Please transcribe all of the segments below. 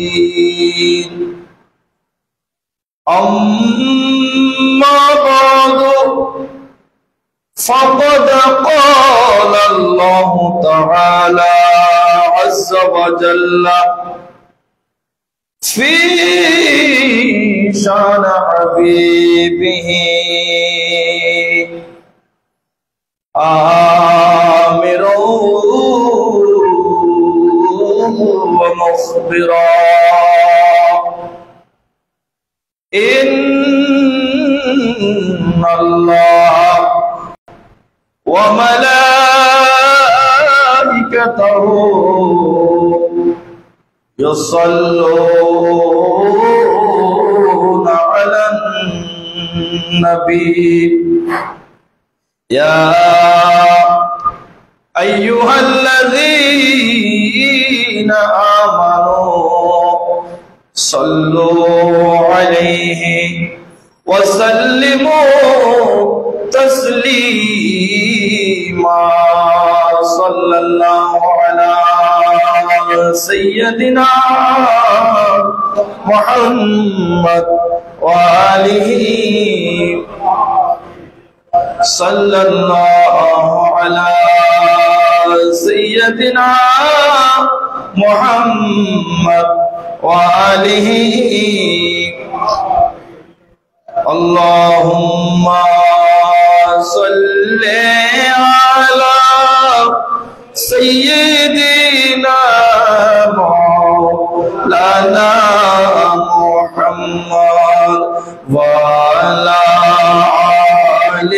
الدين أما بعد فقد قال الله تعالى عز وجل في شان حبيبه آمرا ومخبرا إن الله وملائكته يصلون على النبي يا أيها الذين آمنوا صلوا عليه وسلموا تسليما صلى الله على سيدنا محمد وآله صلى الله على سيدنا محمد وآله اللهم صل على سيدنا مولانا محمد وعلى آل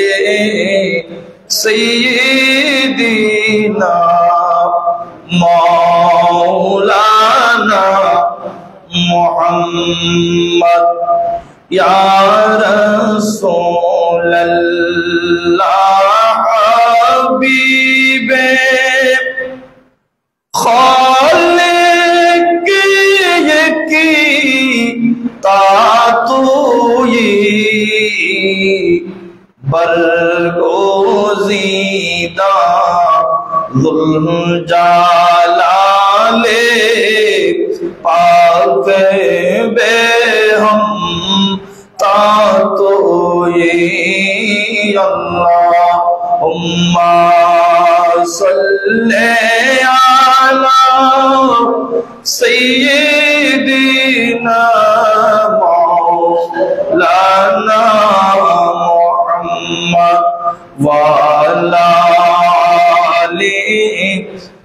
سيدنا مولانا محمد يا رسول الله حبيب خالق کی تاتوئی برگزیدہ ذوالجلال پاک بے ہم تاتوئی اللہم صلی علی سیدنا مولانا محمد وعلی آل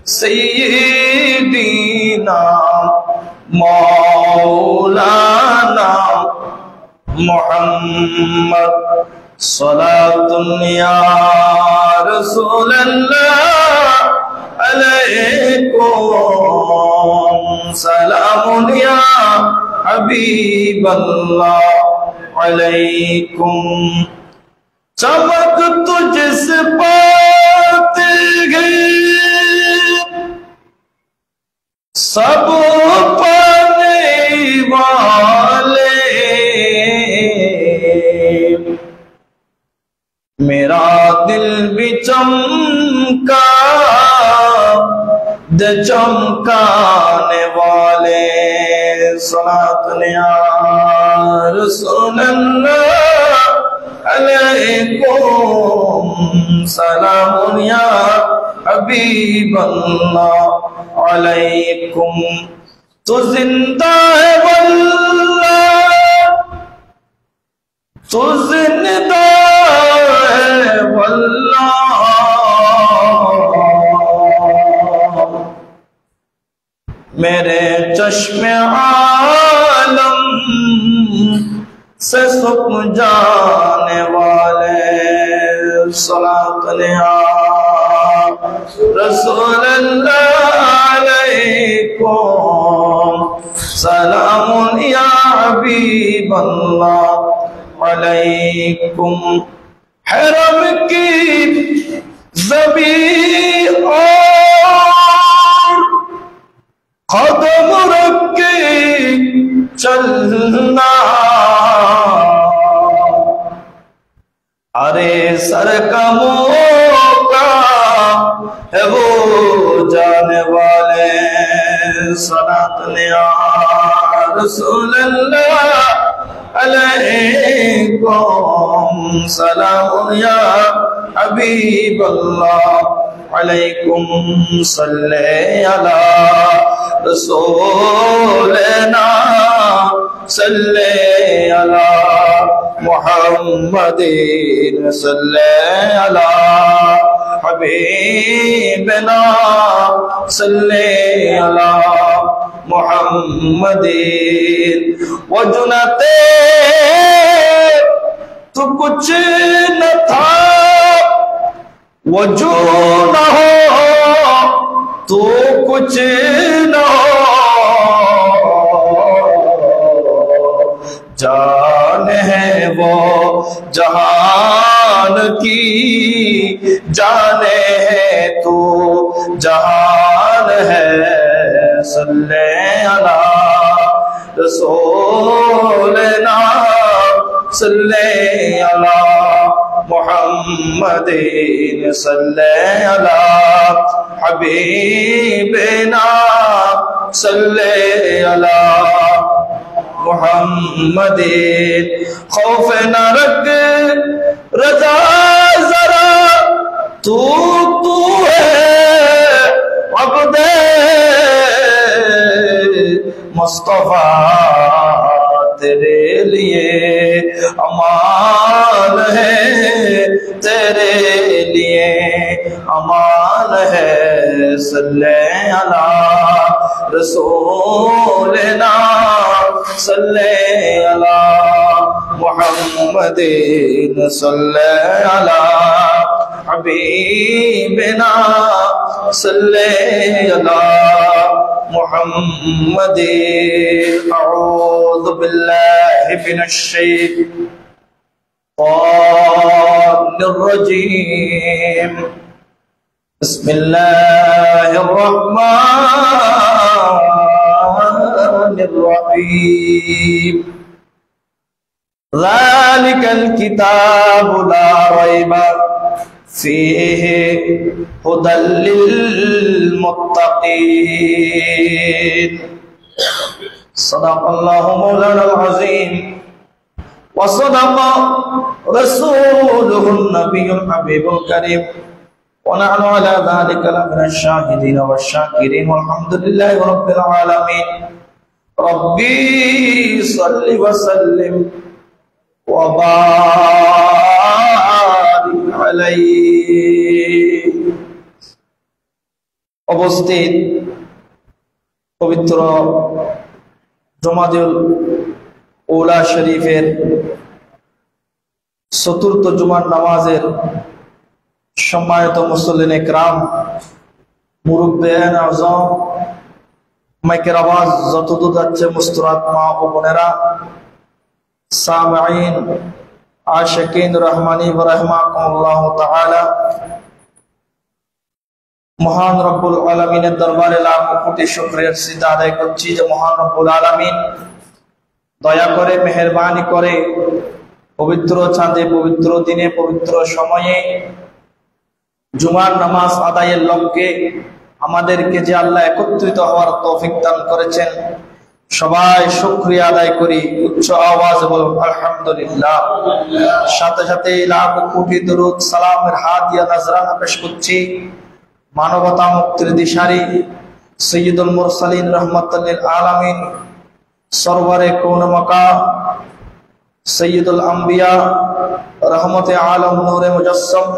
سیدنا مولانا محمد صلاة یا رسول اللہ علیکم سلام یا حبیب اللہ علیکم چمک تجھ سے پاتے گئے سب پانے والے میرا دل بھی چمکا دے چمکانے والے صلاۃ یا رسول اللہ علیکم سلام یا حبیب اللہ علیکم تو زندہ ہے واللہ تو زندہ ہے واللہ میرے چشم عالم سے سکھ جانے والے صلاۃ یا رسول اللہ علیکم سلام یا حبیب اللہ علیکم حرم کی زمین اور قدم رکھ کے چلنا ارے سر کا موقع ہے وہ جانے والے صلاۃ یا رسول اللہ علیکم سلام یا حبیب اللہ علیکم صلی علی رسولنا صلی علی محمد صلی علی حبیبنا صلی علی محمد وجنتے تو کچھ نہ تھا وجو نہ ہو تو کچھ نہ ہو جان ہے وہ جہان کی جان ہے تو جہان ہے صلی علی رسولنا صلی علی محمد صلی علی حبیبنا صلی علی محمد خوف نہ رکھ رضا ذرا تو ہے عبد مصطفیٰ تیرے لیے امان ہے تیرے لیے امان ہے صلی علی رسولنا صلی علی محمد صلی علی حبیبنا صلی علی محمد اعوذ باللہ من الشیطان الرجیم بسم اللہ الرحمن الرحیم ذالک الکتاب لا ریب فیہ ھدی للمتقین صدق اللہ مولانا العظیم وصدق رسولہ النبی الحبیب الکریم ونحن على ذلك لمن الشاهدين والشاكرين والحمد لله رب العالمين ربي صل وسلم وبارك عليه উপস্থিত পবিত্র জুমাতুল উলা শরীফের চতুর্থ জুমার নামাজের সম্মানিত মুসল্লিন ইকরাম মুরব্বিয়ান আযম মাইকের আওয়াজ যতদূর যাচ্ছে মুস্তরাত মা ও বোনেরা সামিঈন আশিকিন রহমানি ওয়া রাহমাকুমুল্লাহ তাআলা মহান রব্বুল আলামিনের দরবারে লাখ কোটি শুকরিয়া সিজদা আদায় করছি যে মহান রব্বুল আলামিন দয়া করে মেহেরবানি করে পবিত্র চাঁদে পবিত্র দিনে পবিত্র সময়ে জুমার নামাজ আদায়ের লক্ষ্যে আমাদেরকে যে আল্লাহ একত্রিত হওয়ার তৌফিক দান করেছেন সবাই শুকরিয়া আদায় করি উচ্চ আওয়াজে বলুন আলহামদুলিল্লাহ সাথে সাথে লাখ কোটি দরুদ সালামের হাদিয়া নাজরানা পেশ করছি মানবতা মুক্তির দিশারি সাইয়্যিদুল মুরসালিন রাহমাতাল লিল আলামিন সরওয়ারে কোন মাকাম সাইয়্যিদুল আম্বিয়া রহমতে আলম নূরে মুজাসসাম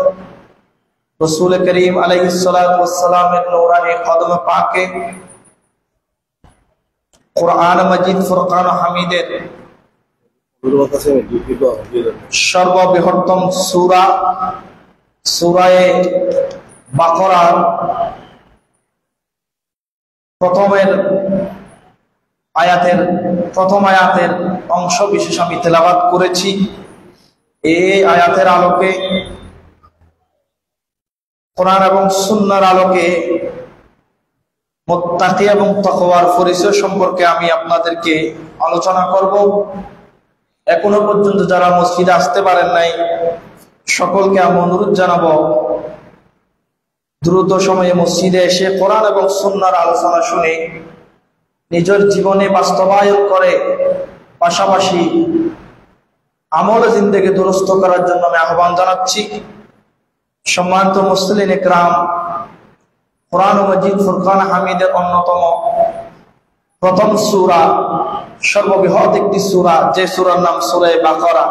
رسول کریم علیہ السلام نورانی قدم پاکے قرآن مجید فرقان حمیدের সর্ববৃহত্তম সূরা সূরা বাকরার প্রথম আয়াতের অংশ বিশেষ আমি তেলাওয়াত করেছি। এই আয়াতের আলোকে কোরআন এবং সুন্নাহর আলোকে মুত্তাকি এবং তাকওয়ার পরিচয় সম্পর্কে আমি আপনাদেরকে আলোচনা করব। এখনো পর্যন্ত যারা মসজিদে আসতে পারেন নাই সকলকে আমি অনুরোধ জানাবো দ্রুত সময়ে মসজিদে এসে কোরআন এবং সুন্নাহর আলোচনা শুনে নিজের জীবনে বাস্তবায়ন করে, পাশাপাশি আমল জিন্দেগি দুরুস্ত করার জন্য আমি আহ্বান জানাচ্ছি। সম্মানিত মুসলিম ইকরাম, কুরআন মাজিদ ফুরকান হামিদের অন্যতম প্রথম সূরা, সর্ববৃহৎ একটি সূরা, যে সূরার নাম সূরা বাকারা।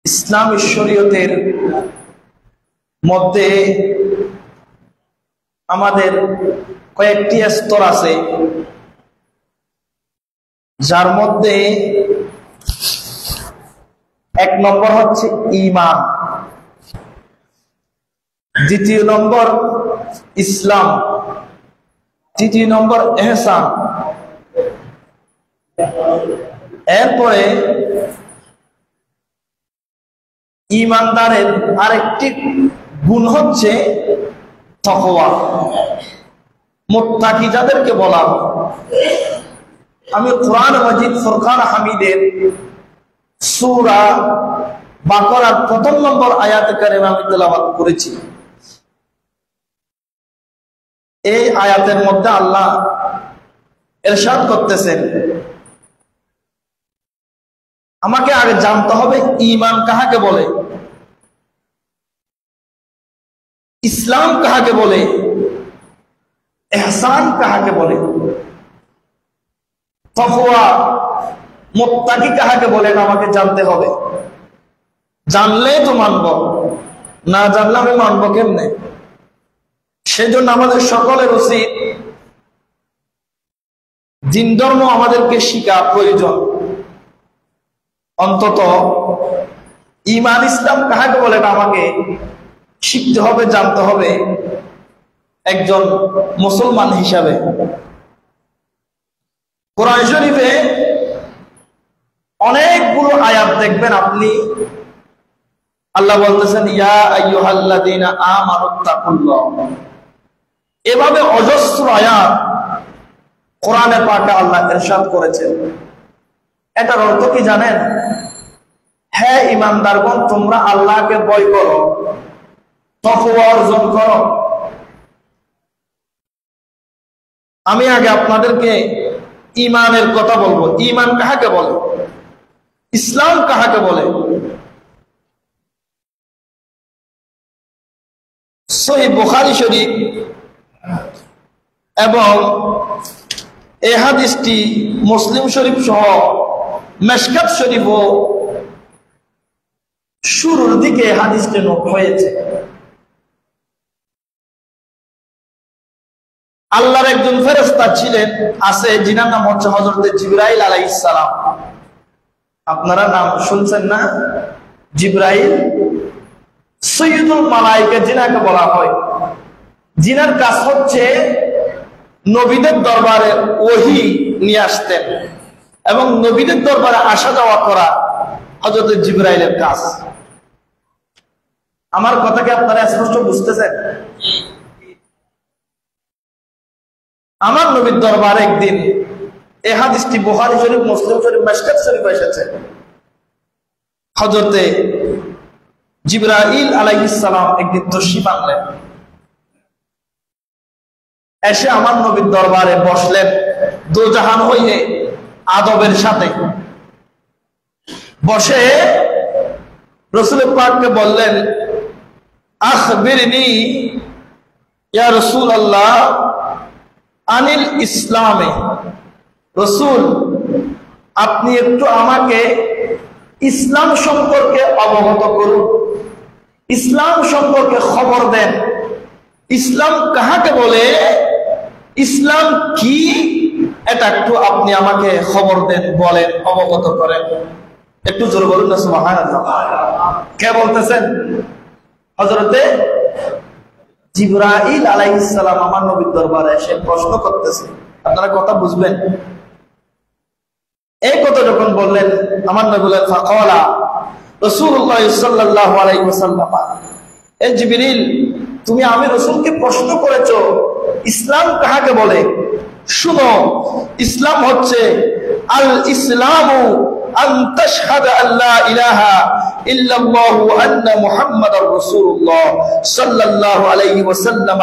ইসলামী শরীয়তের মধ্যে আমাদের কয়েকটি স্তর আছে, যার মধ্যে এক নম্বর হচ্ছে ঈমান, দ্বিতীয় নম্বর ইসলাম, তৃতীয় নম্বর ইহসান। এরপরে ঈমানদারের আরেকটি গুণ হচ্ছে তাকওয়া, মুত্তাকি যাদেরকে বলা হয়। আমি কুরআন মাজিদ ফুরকান হামিদের সূরা বাকারার প্রথম নম্বর আয়াতে কারিমা আমি তেলাওয়াত করেছি। এই আয়াতের মধ্যে আল্লাহ ইরশাদ করতেছেন, আমাকে আগে জানতে হবে ঈমান কাহাকে বলে, ইসলাম কাহাকে বলে, ইহসান কাহাকে বলে, তাকওয়া মুত্তাকি কাহাকে বলেন আমাকে জানতে হবে। জানলেই তো মানব, না জানলে আমি মানবো কেমনে? সেজন্য আমাদের সকলের উচিত দ্বীন ধর্ম আমাদেরকে শিখা প্রয়োজন। অন্তত ঈমান ইসলাম কাহাকে বলেন আমাকে শিখতে হবে, জানতে হবে একজন মুসলমান হিসাবে। কোরআন শরীফে অনেকগুলো আয়াত দেখবেন আপনি, আল্লাহ বলতেছেন ইয়া আইয়ুহাল্লাযীনা আমানুত্তাকুল্লাহ। এভাবে অজস্র আয়াত কোরআনে পাকে আল্লাহ ইরশাদ করেছেন। এটার অর্থ কি জানেন? হে ঈমানদারগণ, তোমরা আল্লাহকে ভয় করো, তাকওয়া অর্জন করো। আমি আগে আপনাদেরকে ঈমানের কথা বলবো। ঈমান কাহাকে বলে, ইসলাম কাহাকে বলে? সহিহ বুখারী শরীফ এবং এই হাদিসটি মুসলিম শরীফ সহ মিশকাত শরীফও শুরুর দিকে হাদিসটি নোট হয়েছে। আল্লাহর একজন ফেরেশতা ছিলেন, আছে, যিনার নাম হচ্ছে হযরত জিবরাইল আলাইহিস সালাম। আপনারা নাম শুনছেন না? জিবরাইল সাইয়্যিদুল মালায়েকা যিনাকে বলা হয়, যিনার কাজ হচ্ছে নবীদের দরবারে ওহী নিয়ে আসতেন এবং নবীদের দরবারে আসা যাওয়া করা হযরত জিবরাইলের কাজ। আমার কথাকে আপনারা স্পষ্ট বুঝতেছেন? আমার নবীর দরবারে একদিন, এই হাদিসটি বুখারী শরীফ, মুসলিম শরীফ, মিশকাত শরীফ এসেছে, হযরতে জিবরাইল আলাইহিস সালাম একদিন তশরীফ আনলেন। এসে আমার নবীর দরবারে বসলেন দোজাহান হইয়ে আদবের সাথে। বসে রাসূল পাককে বললেন, আখবিরনি ইয়া রাসূলুল্লাহ আনিল ইসলামে। রাসূল, আপনি একটু আমাকে ইসলাম সম্পর্কে অবগত করুন, ইসলাম সম্পর্কে খবর দেন। ইসলাম কাহাকে বলে, ইসলাম কি, এটা একটু আপনি আমাকে খবর দেন, বলেন, অবগত করেন। একটু জোরে বলুন না সুবহানাল্লাহ। কে বলতেছেন? হযরতে জিবরাইল আলাইহিস সালাম আমার নবীর দরবারে এসে প্রশ্ন করতেছে। আপনারা কথা বুঝবেন? এই কথা যখন বললেন, আমার নবী বললেন, ফাকালা রাসূলুল্লাহ সাল্লাল্লাহু আলাইহি ওয়াসাল্লাম, এ জিবরিল, তুমি আমি রাসূলকে প্রশ্ন করেছো ইসলাম কাহাকে বলে। শুনো, ইসলাম হচ্ছে আল ইসলামু আন তাশহাদা আল্লা ইলাহা ইল্লাল্লাহু ওয়া আন্না মুহাম্মাদার রাসূলুল্লাহ সাল্লাল্লাহু আলাইহি ওয়াসাল্লাম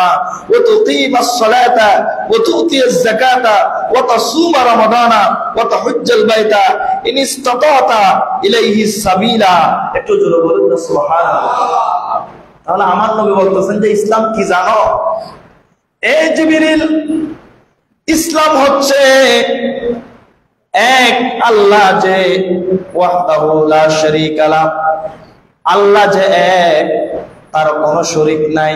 ওয়া তুকিমাস সালাতা ওয়া তুতিয়াজ যাকাতা ওয়া তাসুমা রমাদানা ওয়া তাহুজ্জাল বাইতা ইন ইসতাতাতা ইলাইহি সাবিলা। একটু জোরে বলুন না সুবহানাল্লাহ। তাহলে আমার নবী বলতেছেন যে ইসলাম কি জানো? এই জিবরিল, ইসলাম হচ্ছে এক আল্লাহ যে ওয়াহদাহু লা শারীকা লা, আল্লাহ যে এক, তার কোনো শরীক নাই,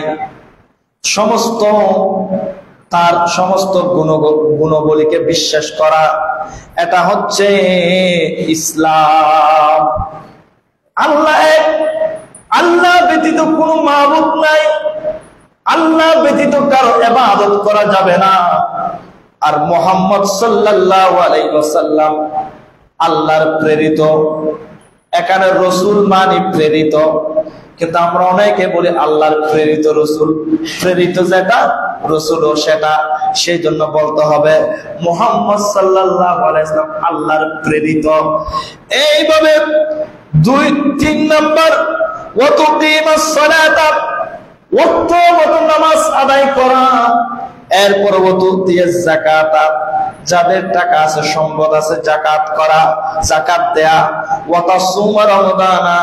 তার সমস্ত গুণাবলীকে বিশ্বাস করা, এটা হচ্ছে ইসলাম। আল্লাহ এক, আল্লাহ ব্যতীত কোনো মাবুদ নাই, আল্লাহ ব্যতীত কারো ইবাদত করা যাবে না। আর মুহাম্মদ সাল্লাল্লাহু আলাইহি ওয়াসাল্লাম আল্লাহর প্রেরিত। এখানে রাসূল মানে প্রেরিত, কিন্তু আমরা অনেকে বলি আল্লাহর প্রেরিত রাসূল, প্রেরিত যেটা রাসূলও সেটা। সেই জন্য বলতে হবে মুহাম্মদ সাল্লাল্লাহু আলাইহি ওয়াসাল্লাম আল্লাহর প্রেরিত। এইভাবে 2-3 নাম্বার, ওয়া তুকিমাস সালাতা, ওয়াক্তমত নামাজ আদায় করা। এরপর ওয়া তুতিয়াজ যাকাতা, যাদের টাকা আছে, সম্পদ আছে, যাকাত করা, যাকাত দেয়া। ওয়া তাসুমা রমাদানা,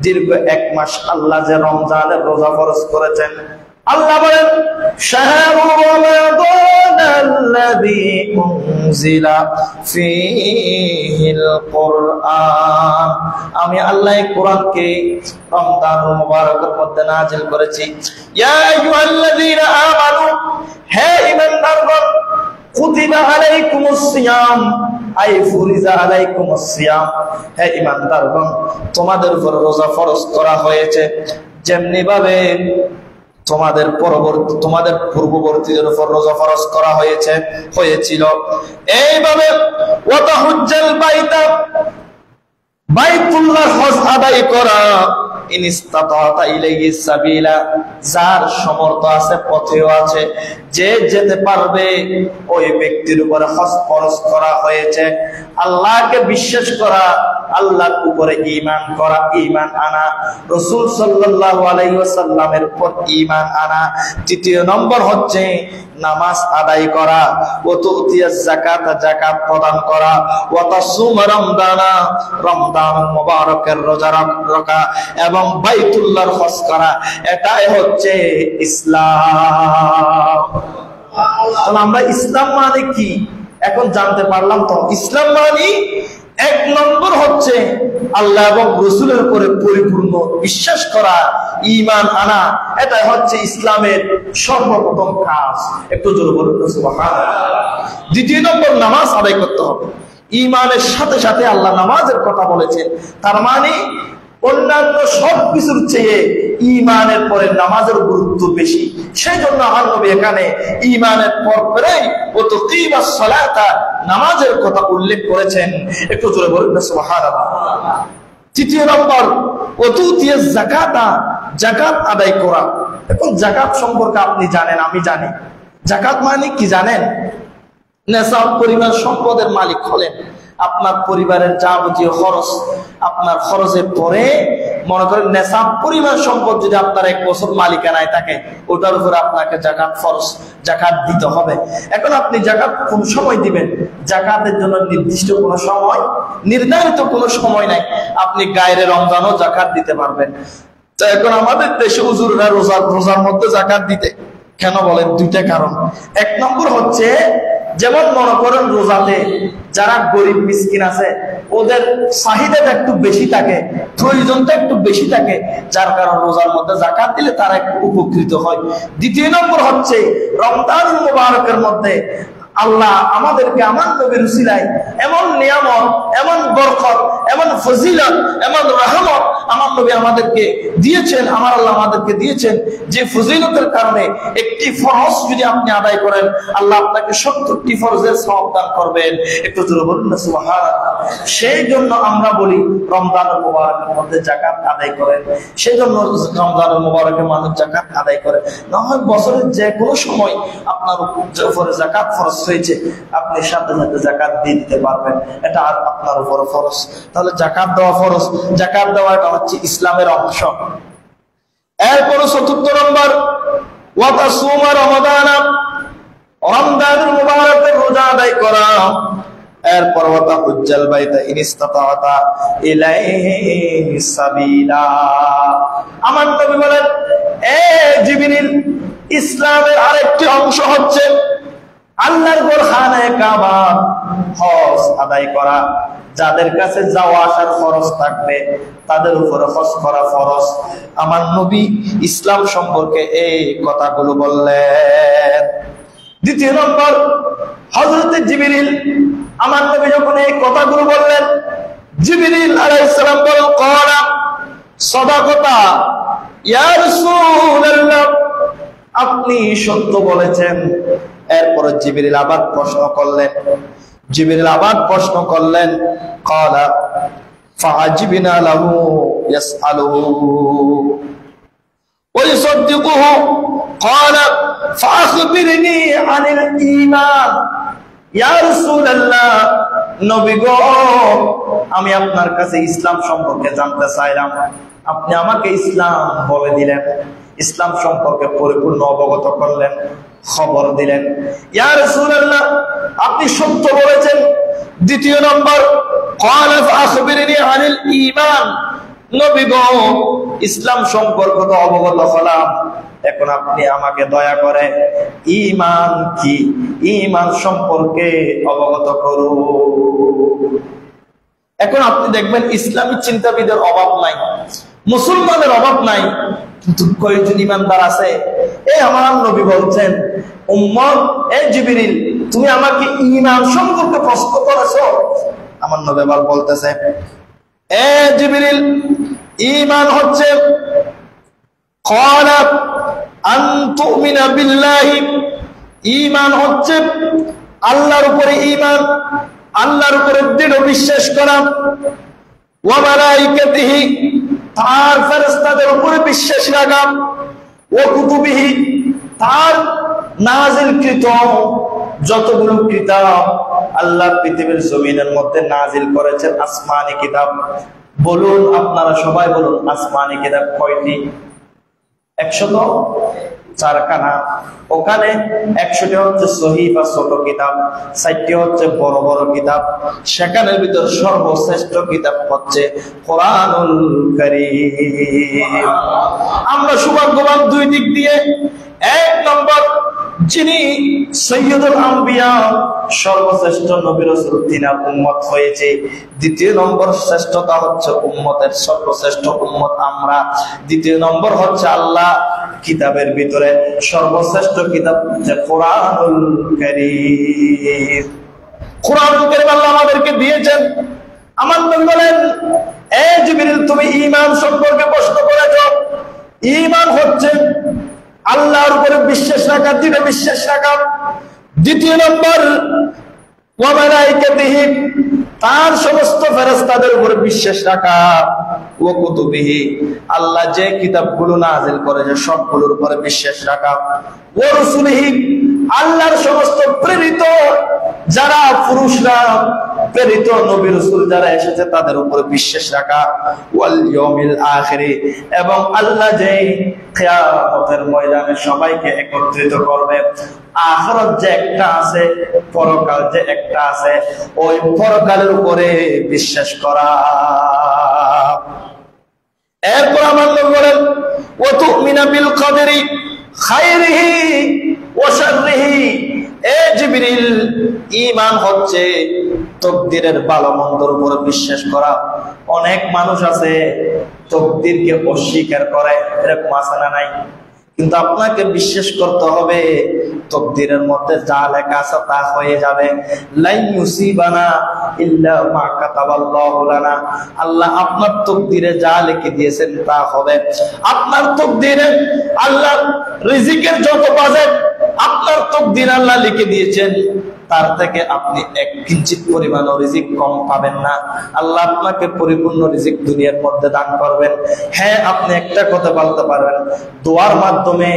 দীর্ঘ 1 মাস আল্লাহ যে রমজানের রোজা ফরজ করেছেন, আল্লাহ বলেন শাহরু রমাদানাল্লাযী উনজিলা ফীহিল কুরআন, আমি আল্লাহ কোরআনকে রমজানুল মুবারকের মধ্যে নাযিল করেছি। ইয়া আইয়ুহাল্লাযীনা আমানু, হে ঈমানদারগণ, কুতিবা আলাইকুমুস সিয়াম আই ফুরিজা আলাইকুমুস সিয়াম, হে ঈমানদারগণ, তোমাদের উপর রোজা ফরজ করা হয়েছে যেমনি ভাবে তোমাদের পূর্ববর্তীদের উপর রোজা ফরজ করা হয়েছিল। এইভাবে ওয়া তাহুজ্জাল বাইতা, বাইতুল্লাহ হজ আদায় করা। ইন ইসতাতাতা ইলাইহি সাবিলা, যার সামর্থ্য আছে, পথেও আছে, যে যেতে পারবে ওই ব্যক্তির উপরে হজ ফরজ করা হয়েছে। আল্লাহকে বিশ্বাস করা, আল্লাহর উপরে ঈমান করা, ঈমান আনা, রাসূল সাল্লাল্লাহু আলাইহি ওয়াসাল্লামের উপর ঈমান আনা। 3 নম্বর হচ্ছে নামাজ আদায় করা, ওয়া তুতিয়াজ যাকাতা, যাকাত প্রদান করা, ওয়া তাসুমা রমাদানা, রমজানুল মুবারকের রোজা রাখা, এবং বাইতুল্লাহর হজ করা। এটাই হচ্ছে ইসলাম। তাহলে আমরা ইসলাম মানে কি এখন জানতে পারলাম। তো ইসলাম মানে 1 নম্বর হচ্ছে আল্লাহ এবং রাসূলের উপরে পরিপূর্ণ বিশ্বাস করা, ঈমান আনা। এটা হচ্ছে ইসলামের সর্বপ্রথম কাজ। একটু জোরে বলুন সুবহানাল্লাহ। 2 নম্বর নামাজ আদায় করতে হবে। ঈমানের সাথে সাথে আল্লাহ নামাজের কথা বলেছেন, তার মানে অন্যান্য সবকিছুর চেয়ে ঈমানের পরে নামাজের গুরুত্ব বেশি। সেই জন্য আমার নবী এখানে ঈমানের পরেই ওয়া তুকিমাস সালাতা, নামাজের কথা উল্লেখ করেছেন। একটু জোরে বলুন সুবহানাল্লাহ। 3 নম্বর ওয়া তুতিয়াজ যাকাতা, যাকাত আদায় করা। এখন যাকাত সম্পর্কে আপনি জানেন, আমি জানি। যাকাত মানে কি জানেন? নেশাব পরিমাণ সম্পদের মালিক হলেন, আপনার পরিবারের যাবতীয় খরচ, আপনার খরচের পরে মনে করেন নেশাব পরিমাণ সম্পদ যদি আপনার 1 বছর মালিকানায় থাকে, ওটার উপরে আপনাকে যাকাত ফরজ, যাকাত দিতে হবে। এখন আপনি যাকাত কোন সময় দিবেন? যাকাতের জন্য নির্দিষ্ট কোনো সময়, নির্ধারিত কোনো সময় নাই। আপনি গায়রে রমজানও যাকাত দিতে পারবেন। তো এখন আমাদের দেশে হুজুররা রোজার মধ্যে যাকাত দিতে কেন বলেন? 2টা কারণ। 1 নম্বর হচ্ছে, যেমন মনে করেন রোজাতে যারা গরিব মিসকিন আছে, ওদের চাহিদাটা একটু বেশি থাকে, প্রয়োজনটা একটু বেশি থাকে, যার কারণে রোজার মধ্যে যাকাত দিলে তারা একটু উপকৃত হয়। 2 নম্বর হচ্ছে রমজানুল মুবারকের মধ্যে আল্লাহ আমাদেরকে আমার নবীর উসিলায় এমন নিয়ামত, এমন বরকত, এমন ফজিলত, এমন রহমত আমার নবী আমাদেরকে দিয়েছেন, আমার আল্লাহ আমাদেরকে দিয়েছেন, যে ফজিলতের কারণে একটি ফরজ যদি আপনি আদায় করেন, আল্লাহ আপনাকে 70টি ফরজের সওয়াব দান করবেন। একটু জোরে বলুন না সুবহানাল্লাহ। সেই জন্য আমরা বলি রমজানুল মুবারকের মধ্যে যাকাত আদায় করেন। সেই জন্য রমজানুল মুবারকের মানুষ যাকাত আদায় করে। না হয় বছরের যে কোনো সময় আপনার উপরে যাকাত ফরজ হয়েছে, আপনি সাথে সাথে যাকাত দিয়ে দিতে পারবেন, এটা আর আপনার উপর ফরজ। তাহলে যাকাত দেওয়া ফরজ, যাকাত দেওয়াটা হচ্ছে ইসলামের অংশ। এরপর চতুর্থ নম্বর, ওয়া তাসুমা রমাদানা, রমজানুল মুবারকের রোজা আদায় করা। এরপর ওয়া তাহুজ্জাল বাইতা ইন ইসতাতা'তা ইলাইহি সাবিলা। আমার নবী বলেন, এ জিবরিল, ইসলামের আরেকটি অংশ হচ্ছে আল্লাহর ঘর খানায়ে কাবা হজ আদায় করা। যাদের কাছে যাওয়া আসার খরচ থাকবে তাদের উপরে হজ করা ফরজ। আমার নবী ইসলাম সম্পর্কে এই কথাগুলো বললেন। দ্বিতীয় নম্বর, হযরত জিবরিল, আমার নবী যখন এই কথাগুলো বললেন, জিবরিল আলাইহিস সালাম বলেন, ক্বালা সাদাকাতা ইয়া রাসূলুল্লাহ, আপনি সত্য বলেছেন। এরপরে জিবরিল আবার প্রশ্ন করলেন, ক্বালা ফাআজিবনা লাহু ইয়াসআলুহু ওয়া ইউসাদ্দিকুহু, ক্বালা ফাআখবিরনি আনিল ঈমান। ইয়া রাসূলুল্লাহ, নবী গো, আমি আপনার কাছে ইসলাম সম্পর্কে জানতে চাইলাম, আপনি আমাকে ইসলাম বলে দিলেন, ইসলাম সম্পর্কে পরিপূর্ণ অবগত করলেন, খবর দিলেন। ইয়া রাসূলুল্লাহ, আপনি সত্য বলেছেন। দ্বিতীয় নম্বর, ক্বালা ফাআখবিরনি আনিল ঈমান, নবী গো, ইসলাম সম্পর্কে তো অবগত হলাম, এখন আপনি আমাকে দয়া করে ঈমান কি, ঈমান সম্পর্কে অবগত করুন। এখন আপনি দেখবেন ইসলামী চিন্তাবিদের অভাব নাই, মুসলমানের অভাব নাই, কিন্তু কয়েকজন ইমানদার আছে। আমার নবী বলছেন, উম্মত, জিবরিল, তুমি আমাকে ঈমান সম্পর্কে প্রশ্ন করেছো। আমার নবী আবার বলতেছে, জিবরিল, ঈমান হচ্ছে ক্বালা আন তুমিনা বিল্লাহি, ঈমান হচ্ছে আল্লাহর উপরে ঈমান, আল্লাহর উপরে দৃঢ় বিশ্বাস করা, ওয়া মালাইকাতিহি, তার ফেরেশতাদের উপরে বিশ্বাস রাখা, ওয়া কুতুবিহি, তার নাজিলকৃত যতগুলো কিতাব আল্লাহ পৃথিবীর জমিনের মধ্যে নাজিল করেছেন, আসমানি কিতাব। বলুন, আপনারা সবাই বলুন, আসমানি কিতাব কয়টি? 104খানা। ওখানে 100টি হচ্ছে সহিফা, ছোট কিতাব, 60টি হচ্ছে বড় বড় কিতাব। সেখানের ভিতর সর্বশ্রেষ্ঠ কিতাব হচ্ছে কোরআনুল কারীম। আমরা সৌভাগ্যবান দুই দিক দিয়ে। এক নম্বর, যিনি সৈয়দুল আম্বিয়া, সর্বশ্রেষ্ঠ নবী রাসূল, তিনার উম্মত হয়েছে। দ্বিতীয় নম্বর শ্রেষ্ঠতা হচ্ছে উম্মতের সর্বশ্রেষ্ঠ উম্মত আমরা। দ্বিতীয় নম্বর হচ্ছে আল্লাহ কিতাবের ভিতরে সর্বশ্রেষ্ঠ কিতাব হচ্ছে কোরআনুল কারীম। কোরআনুল কারীম আল্লাহ আমাদেরকে দিয়েছেন। আমার নবী বলেন, জিবরিল, তুমি ঈমান সম্পর্কে প্রশ্ন করেছো। ঈমান হচ্ছে আল্লাহর উপরে বিশ্বাস রাখা, দৃঢ় বিশ্বাস রাখা। দ্বিতীয় নম্বর, ওয়া মালাইকাতিহি, তার সমস্ত ফেরেশতাদের উপরে বিশ্বাস রাখা, ওয়া কুতুবিহি, আল্লাহ যে কিতাবগুলো নাযিল করেছে সবগুলোর উপরে বিশ্বাস রাখা, ওয়া রাসূলিহি, আল্লাহর সমস্ত প্রেরিত যারা পুরুষরা, প্রেরিত নবী রাসূল যারা এসেছে তাদের উপরে বিশ্বাস রাখা, ওয়াল ইয়াউমিল আখিরি, এবং আল্লাহ যে কিয়ামতের ময়দানে সবাইকে একত্রিত করবে, আখিরাত যে একটা আছে, পরকাল যে একটা আছে, ওই পরকালের উপরে বিশ্বাস করা। এরপর আমার নবী বলেন, ওয়া তুমিনা বিল কদরি খায়রিহি ওয়া শাররিহি। জিবরিল, ঈমান হচ্ছে তাকদীরের ভালো মন্দর উপর বিশ্বাস করা। অনেক মানুষ আছে তাকদীরকে অস্বীকার করে, এরকম আছে না নাই? কিন্তু আপনাকে বিশ্বাস করতে হবে তাকদীরের মধ্যে যা লেখা আছে তা হয়ে যাবে। লা ইউসিবানা ইল্লা মা কাতাবাল্লাহু লানা, আল্লাহ আপনার তাকদীরে যা লিখে দিয়েছেন তা হবে। আপনার তাকদীরে আল্লাহ রিজিকের যত বাজেট, আপনার তকদির আল্লাহ লিখে দিয়েছেন, তার থেকে আপনি এক কিঞ্চিত পরিমাণ রিজিক কম পাবেন না। আল্লাহ আপনাকে পরিপূর্ণ রিজিক দুনিয়ার মধ্যে দান করবেন। হ্যাঁ, আপনি একটা কথা বলতে পারবেন, দোয়ার মাধ্যমে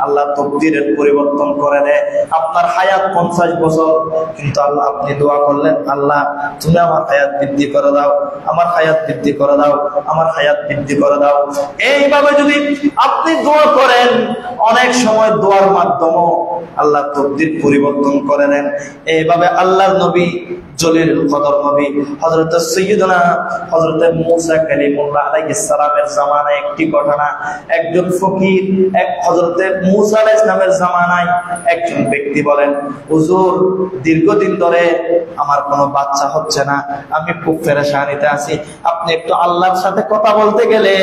আল্লাহ তকদিরের পরিবর্তন করে দেয়। আপনার হায়াত 50 বছর, কিন্তু আল্লাহ আপনি দোয়া করলেন, আল্লাহ তুমি আমার হায়াত বৃদ্ধি করে দাও, আমার হায়াত বৃদ্ধি করে দাও, আমার হায়াত বৃদ্ধি করে দাও। এইভাবে যদি আপনি দোয়া করেন, অনেক সময় দোয়ার মাধ্যমে আল্লাহ তকদির পরিবর্তন করে দেন। এইভাবে আল্লাহর নবী জলিলুল কদর নবী হযরত সাইয়্যিদনা হযরত মূসা কালিমুল্লাহ আলাইহিস সালামের জামানায় একটি ঘটনা। একজন ফকির, হযরত মূসা আলাইহিস সালামের জামানায় একজন ব্যক্তি বলেন, হুজুর দীর্ঘদিন ধরে আমার কোনো বাচ্চা হচ্ছে না, আমি খুব পেরেশানিতে আছি, আপনি একটু আল্লাহর সাথে কথা বলতে গেলে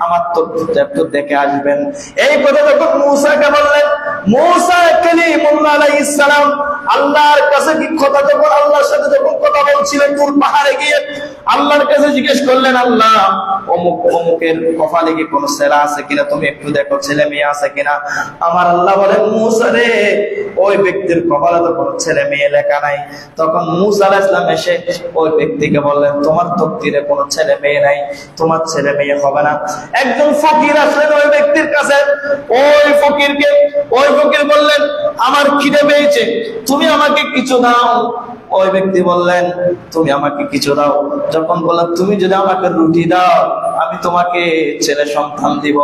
আমার তকদিরটা একটু দেখে আসবেন। এই কথা যখন মূসাকে বললেন, মূসা কালিমুল্লাহ আলাইহিস সালাম আল্লাহর কাছে কি কথা, যখন আল্লাহর সাথে যখন কথা বলছিলেন তুর পাহাড়ে গিয়ে আল্লাহর কাছে জিজ্ঞেস করলেন, আল্লাহ অমুক অমুকের কপালে কি কোনো ছেলে আছে কিনা, তুমি একটু দেখো ছেলে মেয়ে আছে কিনা। আমার আল্লাহ বলেন, মূসা রে, ওই ব্যক্তির কপালে তো কোনো ছেলে মেয়ে লেখা নাই। তখন মূসা আলাইহিস সালাম এসে ওই ব্যক্তিকে বললেন, তোমার তকদিরে কোনো ছেলে মেয়ে নাই, তোমার ছেলে মেয়ে হবে না। একজন ফকির আসলেন ওই ব্যক্তির কাছে, ওই ফকির বললেন, আমার খিদে পেয়েছে, তুমি আমাকে কিছু দাও। ওই ব্যক্তি বললেন, তুমি আমাকে কিছু দাও। যখন বললেন, তুমি যদি আমাকে রুটি দাও, আমি তোমাকে ছেলে সন্তান দিব।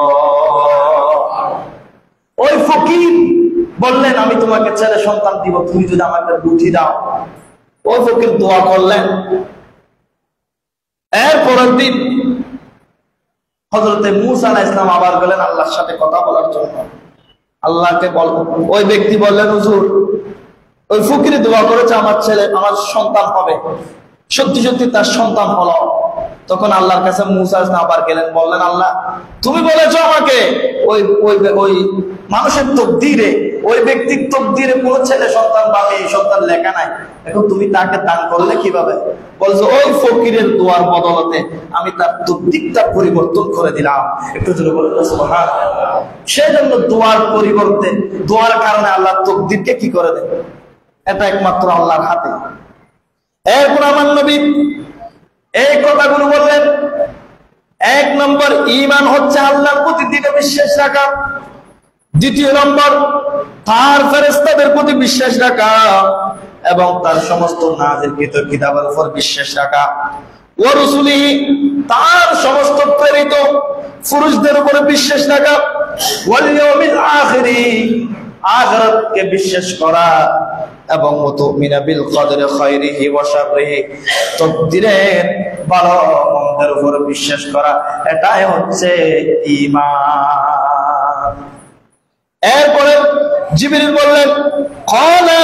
ওই ফকির বললেন, আমি তোমাকে ছেলে সন্তান দিব, তুমি যদি আমাকে রুটি দাও। ওই ফকির দোয়া করলেন। এরপরের দিন হযরত মূসা আলাইহিস সালাম আবার গেলেন আল্লাহর সাথে কথা বলার জন্য। আল্লাহকে বল, ওই ব্যক্তি বললেন, হুজুর ওই ফকিরে দোয়া করেছে আমার ছেলে, আমার সন্তান হবে। সত্যি সত্যি তার সন্তান হলো। তখন আল্লাহর কাছে মূসা আলাইহিস সালাম আবার গেলেন, বললেন, আল্লাহ তুমি বলেছো আমাকে ওই ওই ওই মানুষের তকদিরে, ওই ব্যক্তির তকদিরে কোনো ছেলে সন্তান বা মেয়ে সন্তান লেখা নাই, এখন তুমি তাকে দান করলে কিভাবে? বলছো ওই ফকিরের দোয়ার বদলতে আমি তার তকদিরটা পরিবর্তন করে দিলাম। একটু জোরে বলেন সুবহানাল্লাহ। সেজন্য দোয়ার পরিবর্তে, দোয়ার কারণে আল্লাহ তকদিরকে কি করে দেন, এটা একমাত্র আল্লাহর হাতে। এরপর আমার নবী এই কথাগুলো বললেন। 1 নম্বর ঈমান হচ্ছে আল্লাহর প্রতি দৃঢ় বিশ্বাস রাখা। 2 নম্বর তার ফেরেশতাদের প্রতি বিশ্বাস রাখা এবং তার সমস্ত নাযিলকৃত কিতাবের উপর বিশ্বাস রাখা। ওয়া রাসূলিহি, তার সমস্ত প্রেরিত পুরুষদের উপরে বিশ্বাস রাখা। ওয়াল ইয়াউমিল আখিরি, আখিরাতকে বিশ্বাস করা এবং মুমিনা বিল কদরি খায়রিহি ওয়া শাররিহি, তকদিরের ভালো মন্দের উপর বিশ্বাস করা, এটাই হচ্ছে ঈমান। এরপরে জিবরিল বললেন, ক্বালা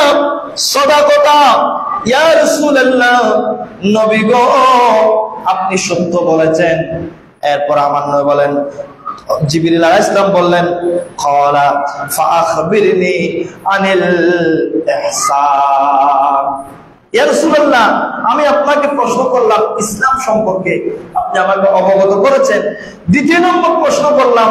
সাদাকাতা ইয়া রাসূলুল্লাহ, নবী গো আপনি সত্য বলেছেন। এরপর আমার নবী বলেন, জিবরিল আলাইহিস সালাম বললেন, ক্বালা ফাআখবিরনি আনিল ইহসান। ইয়া রাসূলুল্লাহ, আমি আপনাকে প্রশ্ন করলাম ইসলাম সম্পর্কে, আপনি আমাকে অবগত করেছেন। 2 নম্বর প্রশ্ন করলাম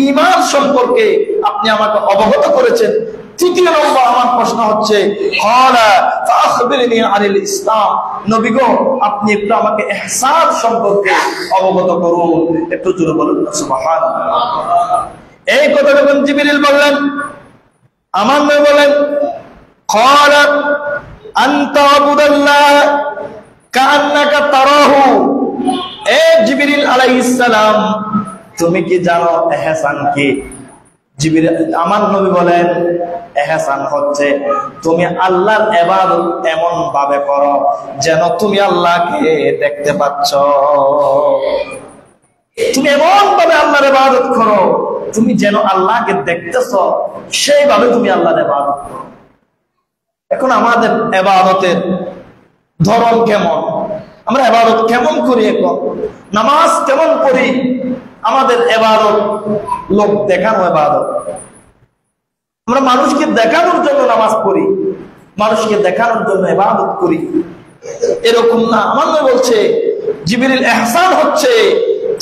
ঈমান সম্পর্কে, আপনি আমাকে অবগত করেছেন। 3 নম্বর আমার প্রশ্ন হচ্ছে, ক্বালা ফাআখবিরনি আনিল ইসলাম, নবী গো আপনি একটু আমাকে ইহসান সম্পর্কে অবগত করুন। একটু জোরে বলুন সুবহানাল্লাহ। এই কথা যখন জিবরিল বললেন, আমার নবী বলেন, ক্বালা আনতা আবুদাল্লাহ কাআন্নাকা তারাহু। এ জিবরিল আলাইহিস সালাম, তুমি কি জানো ইহসান কি? জিবরিল, আমার নবী বলেন, ইহসান হচ্ছে তুমি আল্লাহর ইবাদত এমন ভাবে করো যেন তুমি আল্লাহকে দেখতে পাচ্ছ। তুমি এমন ভাবে আল্লাহর ইবাদত করো, তুমি যেন আল্লাহকে দেখতেছো, সেইভাবে তুমি আল্লাহর ইবাদত করো। এখন আমাদের ইবাদতের ধরন কেমন, আমরা ইবাদত কেমন করি, এখন নামাজ কেমন পড়ি, আমাদের ইবাদত লোক দেখানো ইবাদত। আমরা মানুষকে দেখানোর জন্য নামাজ পড়ি, মানুষকে দেখানোর জন্য ইবাদত করি, এরকম না। আমার নবী বলছে, জিবরিল ইহসান হচ্ছে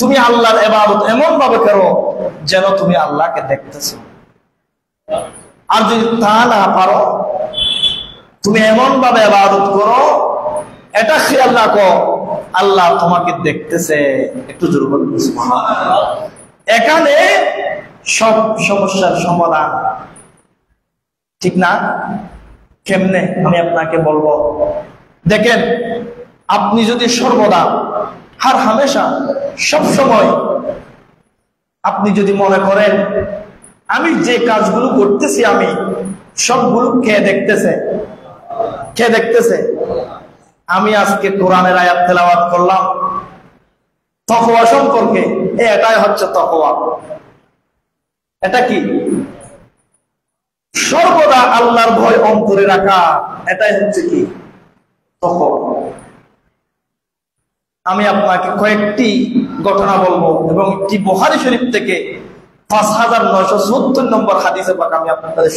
তুমি আল্লাহর ইবাদত এমন ভাবে করো যেন তুমি আল্লাহকে দেখতেছো। আর যদি তা না পারো, তুমি এমন ভাবে ইবাদত করো, এটা খেয়াল রাখো আল্লাহ তোমাকে দেখতেছে। একটু জোরে বলুন সুবহানাল্লাহ। এখানে সব সমস্যার সমাধান, ঠিক না? কেমনে আমি আপনাকে বলবো। দেখেন, আপনি যদি সর্বদা হার হামেশা সব সময় আপনি যদি মনে করেন আমি যে কাজগুলো করতেছি আমি সবগুলো কে দেখতেছে? কে দেখতেছে? আমি আজকে কোরআনের আয়াত তেলাওয়াত করলাম তাকওয়া সম্পর্কে, এটাই হচ্ছে তাকওয়া। এটা কি? সর্বদা আল্লাহর ভয় অন্তরে রাখা, এটাই হচ্ছে কি? তাকওয়া। আমি আপনাকে কয়েকটি ঘটনা বলবো এবং একটি বুখারী শরীফ থেকে 5970 নম্বর হাদিসে পাক আমি আপনাদের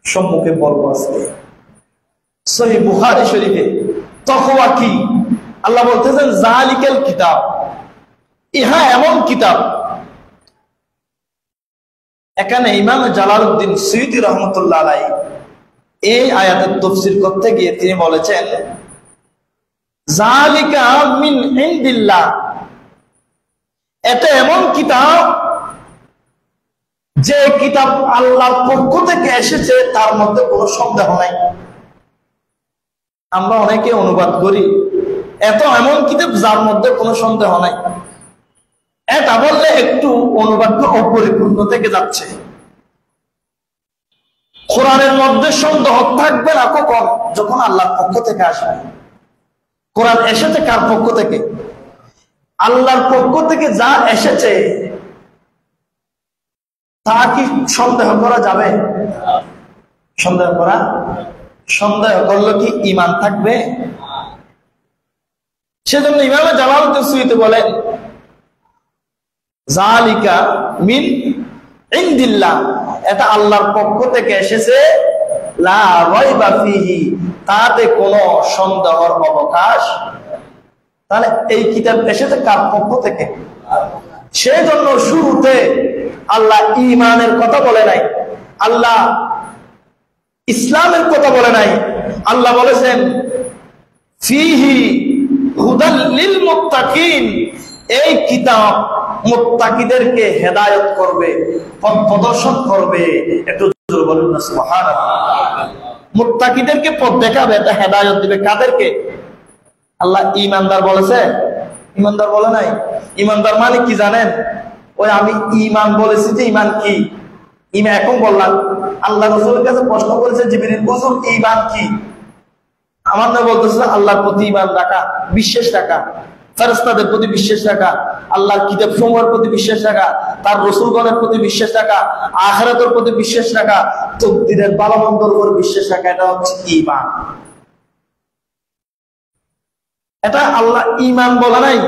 সম্মুখে বলবো আজকে। সহিহ বুখারী শরীফে তাকওয়া কি? আল্লাহ বলতেছেন যালিকাল কিতাব, ইহা এমন কিতাব। এখানে ইমাম জালালউদ্দিন সুয়ুতী রাহমাতুল্লাহ আলাইহি এই আয়াতের তাফসীর করতে গিয়ে তিনি বলেছেন যালিকা মিন ইনদিল্লাহ, এটা এমন কিতাব যে কিতাব আল্লাহর পক্ষ থেকে এসেছে, তার মধ্যে কোনো সন্দেহ নাই। আমরা অনেকে অনুবাদ করি এত এমন কিতাব যার মধ্যে কোনো সন্দেহ নাই। এটা বললে একটু অনুবাদটা অপরিপূর্ণ থেকে যাচ্ছে। কোরআনের মধ্যে সন্দেহ থাকবে না কখন? যখন আল্লাহর পক্ষ থেকে আসবে। কোরআন এসেছে কার পক্ষ থেকে? আল্লাহর পক্ষ থেকে যা এসেছে তা কি সন্দেহ করা যাবে? সন্দেহ করলে কি ঈমান থাকবে? সেজন্য ইমাম জালালউদ্দিন সুয়ুতী বলেন যালিকা মিন ইনদিল্লাহ, এটা আল্লাহর পক্ষ থেকে এসেছে, লা রাইবা ফিহি, তাতে কোনো সন্দেহের অবকাশ। তাহলে এই কিতাব এসেছে কার পক্ষ থেকে? সেজন্য শুরুতে আল্লাহ ঈমানের কথা বলে নাই, আল্লাহ ইসলামের কথা বলে নাই। আল্লাহ বলেছেন ফিহি হুদাল লিল মুত্তাকিন, এই কিতাব মুত্তাকিদেরকে হেদায়েত করবে, পথ প্রদর্শন করবে। একটু জোরে বলুন না সুবহানাল্লাহ। মুত্তাকিদেরকে পথ দেখাবে, এটা হেদায়েত দিবে কাদেরকে? আল্লাহ ঈমানদার বলেছে, ঈমানদার বলে নাই। ঈমানদার মানে কি জানেন? ওই আমি ঈমান বলেছি যে ঈমান কি? ঈমান এখন বললাম, আল্লাহ রাসূলের কাছে প্রশ্ন করেছে জিবরিল, হুজুর ঈমান কি? আমার নবী বলতেছে আল্লাহর প্রতি ঈমান রাখা, বিশ্বাস রাখা, ফেরেশতাদের প্রতি বিশ্বাস রাখা, আল্লাহর কিতাব সমূহের প্রতি বিশ্বাস রাখা, তার রাসূলগণের প্রতি বিশ্বাস রাখা, আখিরাতের প্রতি বিশ্বাস রাখা, তাকদীরের ভালো মন্দর উপর বিশ্বাস রাখা, এটা হচ্ছে ঈমান। এটা আল্লাহ ঈমান বলে নাই।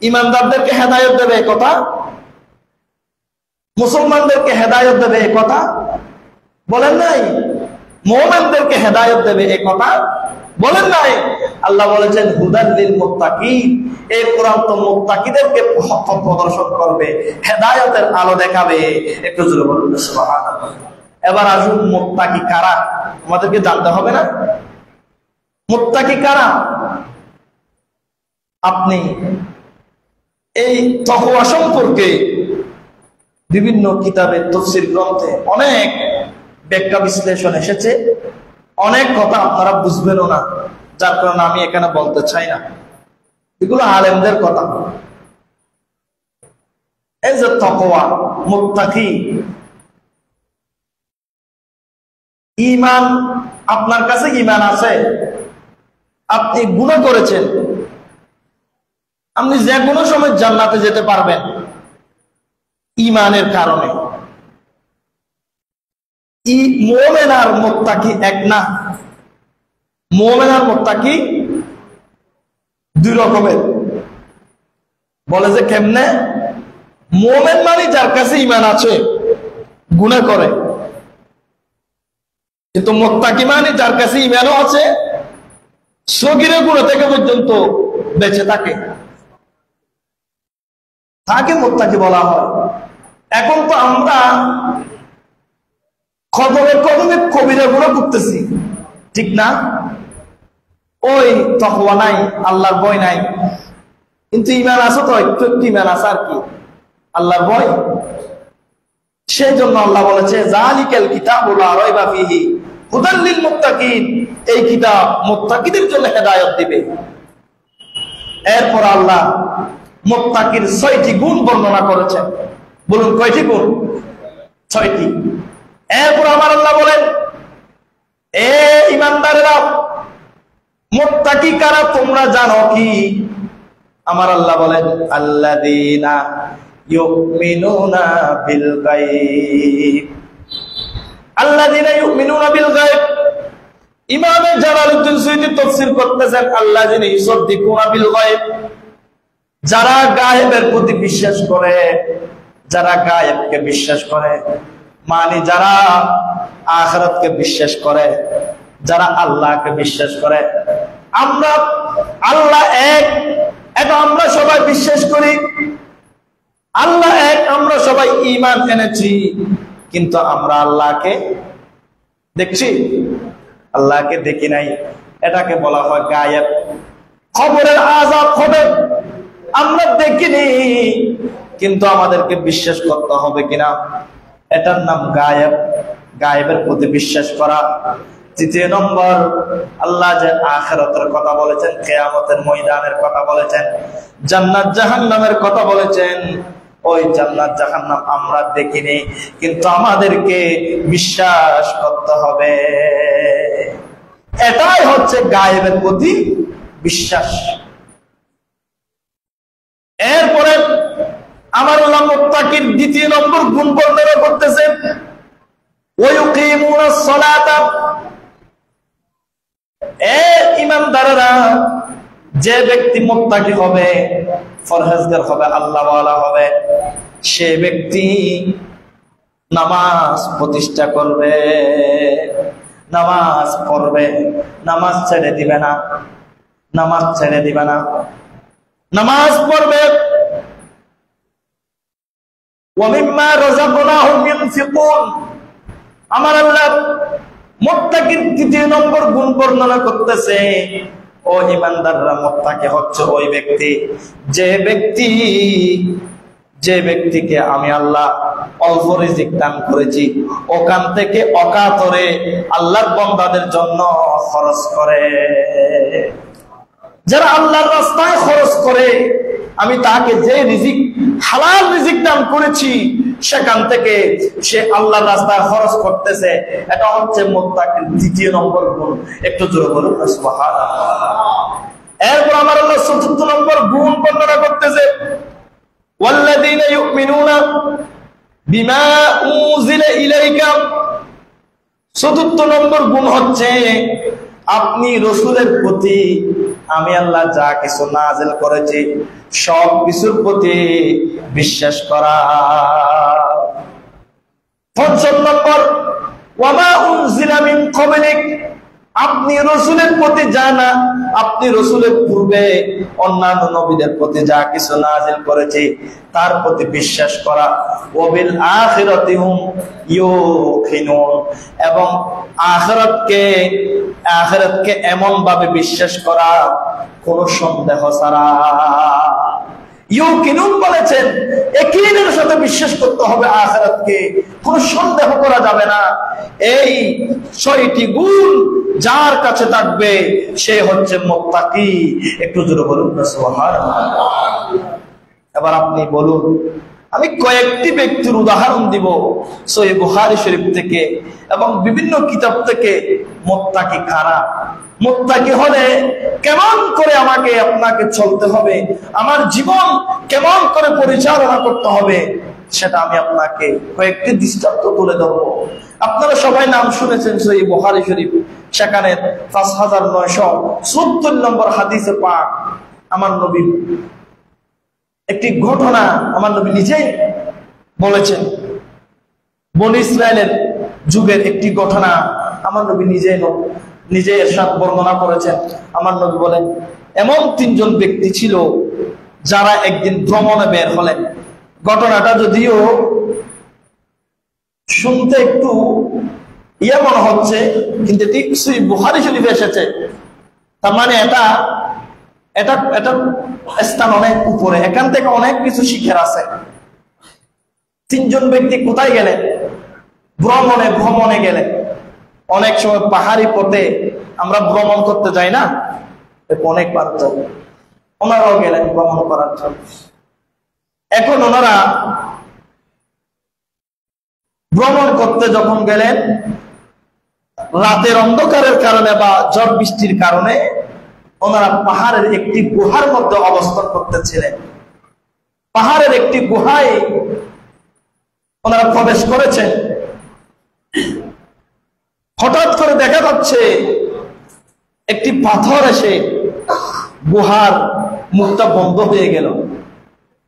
ঈমানদারদেরকে হেদায়েত দেবে এই কথা, মুসলমানদেরকে হেদায়েত দেবে এই কথা বলেন নাই। মুমিনদেরকে হেদায়েত দেবে এই কথা বলেন নাই। আল্লাহ বলেছেন হুদাল লিল মুত্তাকিন, এই কোরআন তো মুত্তাকিদেরকে পথ প্রদর্শন করবে, হেদায়েতের আলো দেখাবে। একটু জোরে বলুন সুবহানাল্লাহ। এবার আসুন মুত্তাকি কারা, আমাদেরকে জানতে হবে না? মুত্তাকি কারা? আপনি এই তাকওয়া সম্পর্কে বিভিন্ন কিতাবে তাফসীর গ্রন্থে অনেক ব্যাখ্যা বিশ্লেষণ এসেছে, অনেক কথা আপনারা বুঝবেনও না, যার কারণে আমি এখানে বলতে চাই না, এগুলো আলেমদের কথা। এই যে তাকওয়া, মুত্তাকি, ঈমান, আপনার কাছে ঈমান আছে, আপনি গুনাহ করেছেন, আপনি যে কোনো সময় জান্নাতে যেতে পারবেন ঈমানের কারণে। মুমিন আর মুত্তাকি এক না। মুমিন আর মুত্তাকি দুই রকমের। বলে যে কেমনে? মুমিন মানে যার কাছে ঈমান আছে, গুনাহ করে, কিন্তু মুত্তাকি মানে যার কাছে ঈমানও আছে, সগীরা গুনাহ থেকে পর্যন্ত বেঁচে থাকে, তাকে মুত্তাকি বলা হয়। এখন তো আমরা কদমে কদমে কবিরা গুলো করতেছি, ঠিক না? ওই তাকওয়া নাই, আল্লাহর ভয় নাই, কিন্তু ঈমান আছে তো, একটু একটু ঈমান আছে আর কি, আল্লাহর ভয়। সেই জন্য আল্লাহ বলেছে যালিকাল কিতাবু লা রাইবা ফীহি হুদাল লিল মুত্তাকিন, এই কিতাব মুত্তাকিদের জন্য হেদায়েত দিবে। এরপর আল্লাহ মুত্তাকির ৬টি গুণ বর্ণনা করেছেন। বলুন কয়টি গুণ? ৬টি। এরপর আমার আল্লাহ বলেন, এ ঈমানদারেরা, মুত্তাকি কারা তোমরা জানো কি? আমার আল্লাহ বলেন আল্লাযীনা ইউমিনুনা বিল গায়ব। আল্লাযীনা ইউমিনুনা বিল গায়ব, ইমাম জালালউদ্দিন সুয়ুতী তাফসীর করতেছেন আল্লাযীনা ইউসাদ্দিকুনা বিল গায়ব, যারা গায়েবের প্রতি বিশ্বাস করে, যারা গায়েবকে বিশ্বাস করে, মানে যারা আখিরাতকে বিশ্বাস করে, যারা আল্লাহকে বিশ্বাস করে। আমরা আল্লাহ এক, এটা আমরা সবাই বিশ্বাস করি। আল্লাহ এক, আমরা সবাই ঈমান এনেছি, কিন্তু আমরা আল্লাহকে দেখছি? আল্লাহকে দেখি নাই। এটাকে বলা হয় গায়েব। খবরের আযাব হবে, আমরা দেখিনি, কিন্তু আমাদেরকে বিশ্বাস করতে হবে কিনা, এটার নাম গায়েব। গায়েবের প্রতি বিশ্বাস করা। তৃতীয় নম্বর, আল্লাহ যে আখিরাতের কথা বলেছেন, কিয়ামতের ময়দানের কথা বলেছেন, জান্নাত জাহান্নামের কথা বলেছেন, ওই জান্নাত জাহান্নাম আমরা দেখিনি, কিন্তু আমাদেরকে বিশ্বাস করতে হবে। এটাই হচ্ছে গায়েবের প্রতি বিশ্বাস। এরপরে আমার আল্লাহ মুত্তাকির দ্বিতীয় নম্বর গুণ বর্ণনা করতেছেন, ওয়ায়ুকিমুনাস সালাতা। এ ঈমানদারেরা, যে ব্যক্তি মুত্তাকি হবে, ফরহেজগার হবে, আল্লাহওয়ালা হবে, সে ব্যক্তি নামাজ প্রতিষ্ঠা করবে, নামাজ পড়বে, নামাজ ছেড়ে দিবে না, নামাজ ছেড়ে দিবে না, নামাজ পড়বে। ওয়া মিম্মা রাযাকনাহুম ইউনফিকুন। আমার আল্লাহ মুত্তাকির তৃতীয় নম্বর গুণ বর্ণনা করতেছে, ও ঈমানদাররা, মুত্তাকি হচ্ছে ওই ব্যক্তি, যে ব্যক্তিকে আমি আল্লাহ অল্প রিজিক দান করেছি, ওখান থেকে অকাতরে আল্লাহর বান্দাদের জন্য খরচ করে। যারা আল্লাহর রাস্তায় খরচ করে, আমি তাকে যে রিজিক, হালাল রিজিক দান করেছি, সেখান থেকে সে আল্লাহর রাস্তায় খরচ করতেছে, এটা হচ্ছে মুত্তাকির দ্বিতীয় নম্বর গুণ। একটু জোরে বলুন সুবহানাল্লাহ। এরপর আমার আল্লাহ চতুর্থ নম্বর গুণ বর্ণনা করতেছে, ওয়াল্লাযীনা ইউমিনুনা বিমা উনজিলা ইলাইকা। চতুর্থ নম্বর গুণ হচ্ছে, আপনি রাসূলের প্রতি আমি আল্লাহ যা কিছু নাযিল করেছি সব কিছুর প্রতি বিশ্বাস করা। পঞ্চম নম্বর, ওয়ামা উনজিলা মিন ক্বাবলিক। আপনি রাসূলের প্রতি জানা, আপনি রাসূলের পূর্বে অন্যান্য নবীদের প্রতি যা কিছু নাযিল করেছি তার প্রতি বিশ্বাস করা। ওয়া বিল আখিরাতি হুম ইউকিনুন। এবং আখিরাতকে এমন ভাবে বিশ্বাস করা কোন সন্দেহ ছাড়া। ইউকিনুন বলেছেন, ইয়াকিনের সাথে বিশ্বাস করতে হবে আখিরাতকে, কোনো সন্দেহ করা যাবে না। এই ৬টি গুণ যার কাছে থাকবে সে হচ্ছে মুত্তাকি। একটু জোরে বলুন সুবহানাল্লাহ। এবার আপনি বলুন, আমি কয়েকটি ব্যক্তির উদাহরণ দিব সহিহ বুখারী শরীফ থেকে এবং বিভিন্ন কিতাব থেকে। মুত্তাকি কারা? মুত্তাকি হলে কেমন করে আমাকে আপনাকে চলতে হবে, আমার জীবন কেমন করে পরিচালনা করতে হবে, সেটা আমি আপনাকে কয়েকটি দৃষ্টান্ত তুলে ধরবো। আপনারা সবাই নাম শুনেছেন সহিহ বুখারী শরীফ, সেখানে 5970 নম্বর হাদিসে পাক আমার নবী একটি ঘটনা আমার নবী নিজেই বলেছেন। বনী ইসরায়েলের যুগের একটি ঘটনা আমার নবী নিজে ইরশাদ বর্ণনা করেছেন। আমার নবী বলেন, এমন 3 জন ব্যক্তি ছিল যারা একদিন ভ্রমণে বের হলেন। ঘটনাটা যদিও শুনতে একটু ইয়া মনে হচ্ছে, কিন্তু এটি সহিহ বুখারী শরীফে এসেছে। তার মানে এটা এটা এটা স্থান অনেক উপরে, এখান থেকে অনেক কিছু শিখার আছে। তিনজন ব্যক্তি কোথায় গেলেন? ভ্রমণে গেলেন। অনেক সময় পাহাড়ি পথে আমরা ভ্রমণ করতে যাই না, অনেক পার্থ, ওনারাও গেলেন ভ্রমণ করার জন্য। এখন ওনারা ভ্রমণ করতে যখন গেলেন, রাতের অন্ধকারের কারণে বা ঝড় বৃষ্টির কারণে ওনারা পাহাড়ের একটি গুহার মধ্যে অবস্থান করতেছিলেন। পাহাড়ের একটি গুহায় ওনারা প্রবেশ করেছেন। হঠাৎ করে দেখা যাচ্ছে একটি পাথর এসে গুহার মুখটা বন্ধ হয়ে গেল।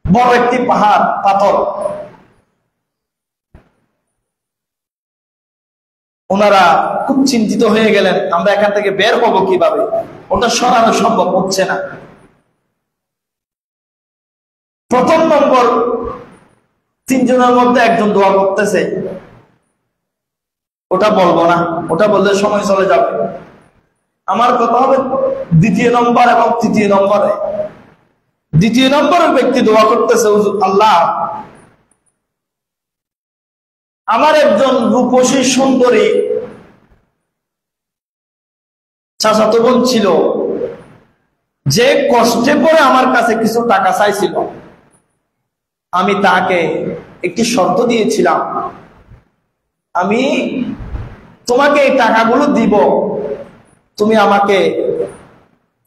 বড় একটি পাথর। ওনারা খুব চিন্তিত হয়ে গেলেন, আমরা এখান থেকে বের হব কিভাবে? ওটা সরানো সম্ভব হচ্ছে না। প্রথম নম্বর, তিনজনের মধ্যে একজন দোয়া করতেছে, ওটা বলবো না, ওটা বললে সময় চলে যাবে। আমার কথা হবে দ্বিতীয় নম্বর এবং তৃতীয় নম্বরে। দ্বিতীয় নম্বরের ব্যক্তি দোয়া করতেছে, আল্লাহ, আমার একজন রূপসী সুন্দরী চাচাতো বোন ছিল, যে কষ্টে পড়ে আমার কাছে কিছু টাকা চাইছিল। আমি তাকে একটি শর্ত দিয়েছিলাম, আমি তোমাকে এই টাকাগুলো দিব, তুমি আমাকে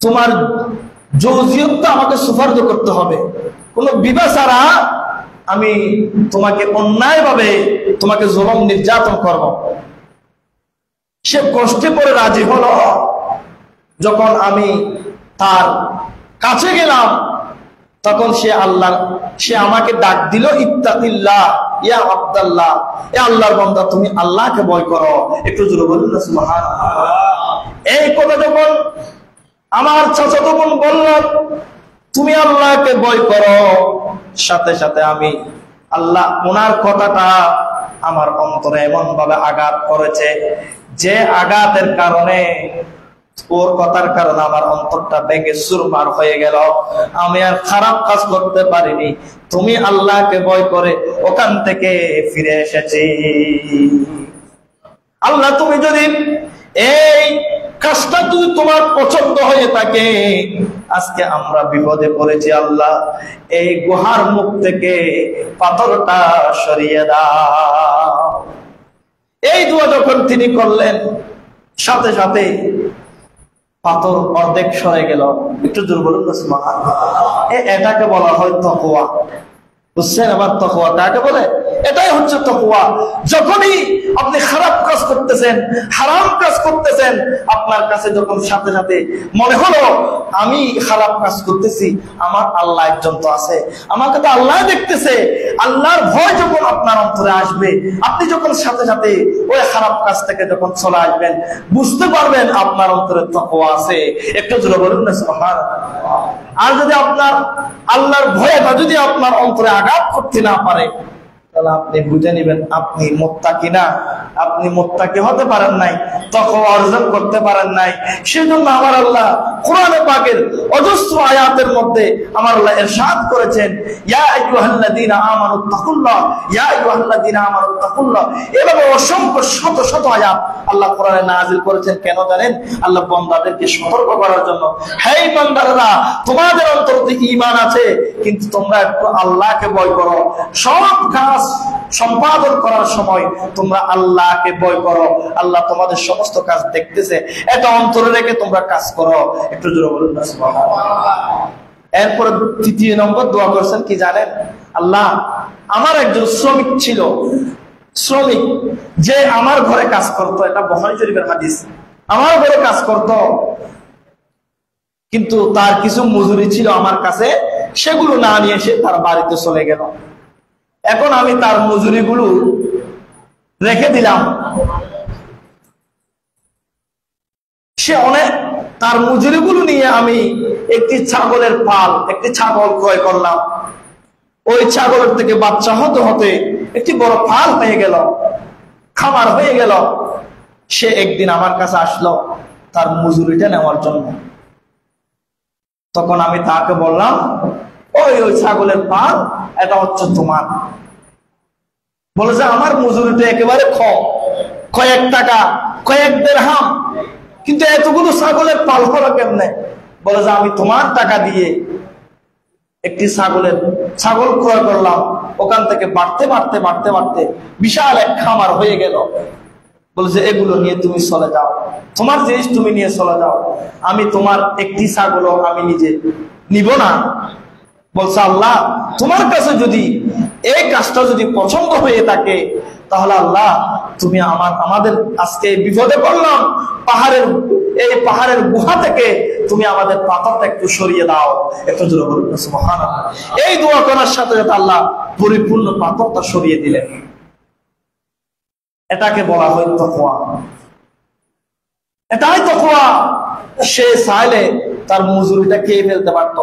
তোমার জৌজিয়তটা আমাকে সুপার্দ করতে হবে, কোনো বিবাহ ছাড়া আমি তোমাকে অন্যায়ভাবে তোমাকে জুলুম নির্যাতন করব। সে কষ্টে পড়ে রাজি হলো। যখন আমি তার কাছে গেলাম, তখন সে আমাকে ডাক দিল, ইত্তাকিল্লাহ ইয়া আব্দুল্লাহ, এ আল্লাহর বান্দা, তুমি আল্লাহকে ভয় করো। একটু জোরে বলুন না সুবহানাল্লাহ। এই কথা যখন আমার চাচাতো বোন বলল, তুমি আল্লাহকে ভয় করো, সাথে সাথে আমি আল্লাহ, ওনার কথাটা আমার অন্তরে এমন ভাবে আঘাত করেছে, যে আঘাতের কারণে, ওর কথার কারণে আমার অন্তরটা ভেঙে চুরমার হয়ে গেল। আমি আর খারাপ কাজ করতে পারিনি, তুমি আল্লাহকে ভয় করে ওখান থেকে ফিরে এসেছি। আল্লাহ, তুমি যদি এই কাজটা তুমি তোমার পছন্দ হয়ে থাকে, আজকে আমরা বিপদে পড়েছি, আল্লাহ এই গুহার মুখ থেকে পাথরটা সরিয়ে দাও। এই দোয়া যখন তিনি করলেন, সাথে সাথে পাথর অর্ধেক সরে গেল। একটু জোরে বলুন না সুবহানাল্লাহ। এটাকে বলা হয় তাকওয়া। বুঝছেন? আবার তাকওয়া কাকে বলে? এটাই হচ্ছে তাকওয়া। যখনই আপনি খারাপ কাজ করতেছেন, হারাম কাজ করতেছেন, আপনার কাছে যখন সাথে সাথে মনে হলো আমি খারাপ কাজ করতেছি, আমার আল্লাহ একজন তো আছে, আমাকে তো আল্লাহ দেখতেছে, আল্লাহর ভয় যখন আপনার অন্তরে আসবে, আপনি যখন সাথে সাথে ওই খারাপ কাজ থেকে যখন চলে আসবেন, বুঝতে পারবেন আপনার অন্তরে তাকওয়া আছে। একটু জোরে বলুন না সুবহানাল্লাহ। আর যদি আপনার আল্লাহর ভয়টা যদি আপনার অন্তরে আঘাত করতে না পারে, তাহলে আপনি বুঝে নেবেন আপনি মুত্তাকি না, আপনি মুত্তাকি হতে পারেন নাই, তাকওয়া অর্জন করতে পারেন নাই। সেজন্য আমার আল্লাহ কোরআনে পাকের অজস্র আয়াতের মধ্যে আমার আল্লাহ ইরশাদ করেছেন, ইয়া আইয়ুহাল্লাযীনা আমানুত্তাকুল্লাহ, ইয়া আইয়ুহাল্লাযীনা আমানুত্তাকুল্লাহ। এভাবে অসংখ্য শত শত আয়াত আল্লাহ কোরআনে নাযিল করেছেন। কেন জানেন? আল্লাহ বান্দাদেরকে সতর্ক করার জন্য। হে বান্দারা, তোমাদের অন্তরে ঈমান আছে, কিন্তু তোমরা একটু আল্লাহকে ভয় করো। সব কাজ সম্পাদন করার সময় তোমরা আল্লাহকে ভয় করো। আল্লাহ তোমাদের সমস্ত কাজ দেখতেছে, এটা অন্তরে রেখে তোমরা কাজ করো। একটু জোরে বলুন না সুবহানাল্লাহ। এরপরে তৃতীয় নম্বর দোয়া করছেন কি জানেন? আল্লাহ, আমার একজন শ্রমিক ছিল, শ্রমিক, যে আমার ঘরে কাজ করতো, এটা বুখারী শরীফের হাদিস। আমার ঘরে কাজ করতো, কিন্তু তার কিছু মজুরি ছিল আমার কাছে, সেগুলো না নিয়ে সে তার বাড়িতে চলে গেল। এখন আমি তার মজুরিগুলো রেখে দিলাম। সে তার মজুরিগুলো নিয়ে আমি একটি ছাগলের পাল, একটি ছাগল ক্রয় করলাম। ওই ছাগলের থেকে বাচ্চা হতে হতে একটি বড় পাল হয়ে গেল, খামার হয়ে গেল। সে একদিন আমার কাছে আসলো তার মজুরিটা নেওয়ার জন্য। তখন আমি তাকে বললাম, ওই ওই ছাগলের পাল এটা হচ্ছে তোমার। বলে যে আমার মজুরিটা একেবারে কয়েক টাকা, কয়েক দিরহাম, কিন্তু এতগুলো ছাগলের পাল হলো কেমনে? বলে যে আমি তোমার টাকা দিয়ে একটি ছাগল ক্রয় করলাম, ওখান থেকে বাড়তে বাড়তে বাড়তে বাড়তে বিশাল এক খামার হয়ে গেল। বলে যে এগুলো নিয়ে তুমি চলে যাও, তোমার জিনিস তুমি নিয়ে চলে যাও, আমি তোমার একটি ছাগলও আমি নিজে নিব না। বলছে আল্লাহ তোমার কাছে যদি এই কাজটা যদি পছন্দ হয়ে থাকে, তাহলে আল্লাহ তুমি আমাদের আজকে বিপদে পড়লাম, পাহাড়ের গুহা থেকে তুমি আমাদের পাথরটা একটু সরিয়ে দাও। একটু জোরে বলুন সুবহানাল্লাহ। এই দোয়া করার সাথে সাথে আল্লাহ পরিপূর্ণ পাথরটা সরিয়ে দিলেন। এটাকে বলা হয় তাকওয়া। এটাই তাকওয়া। সে চাইলে তার মজুরিটা খেয়ে ফেলতে পারত,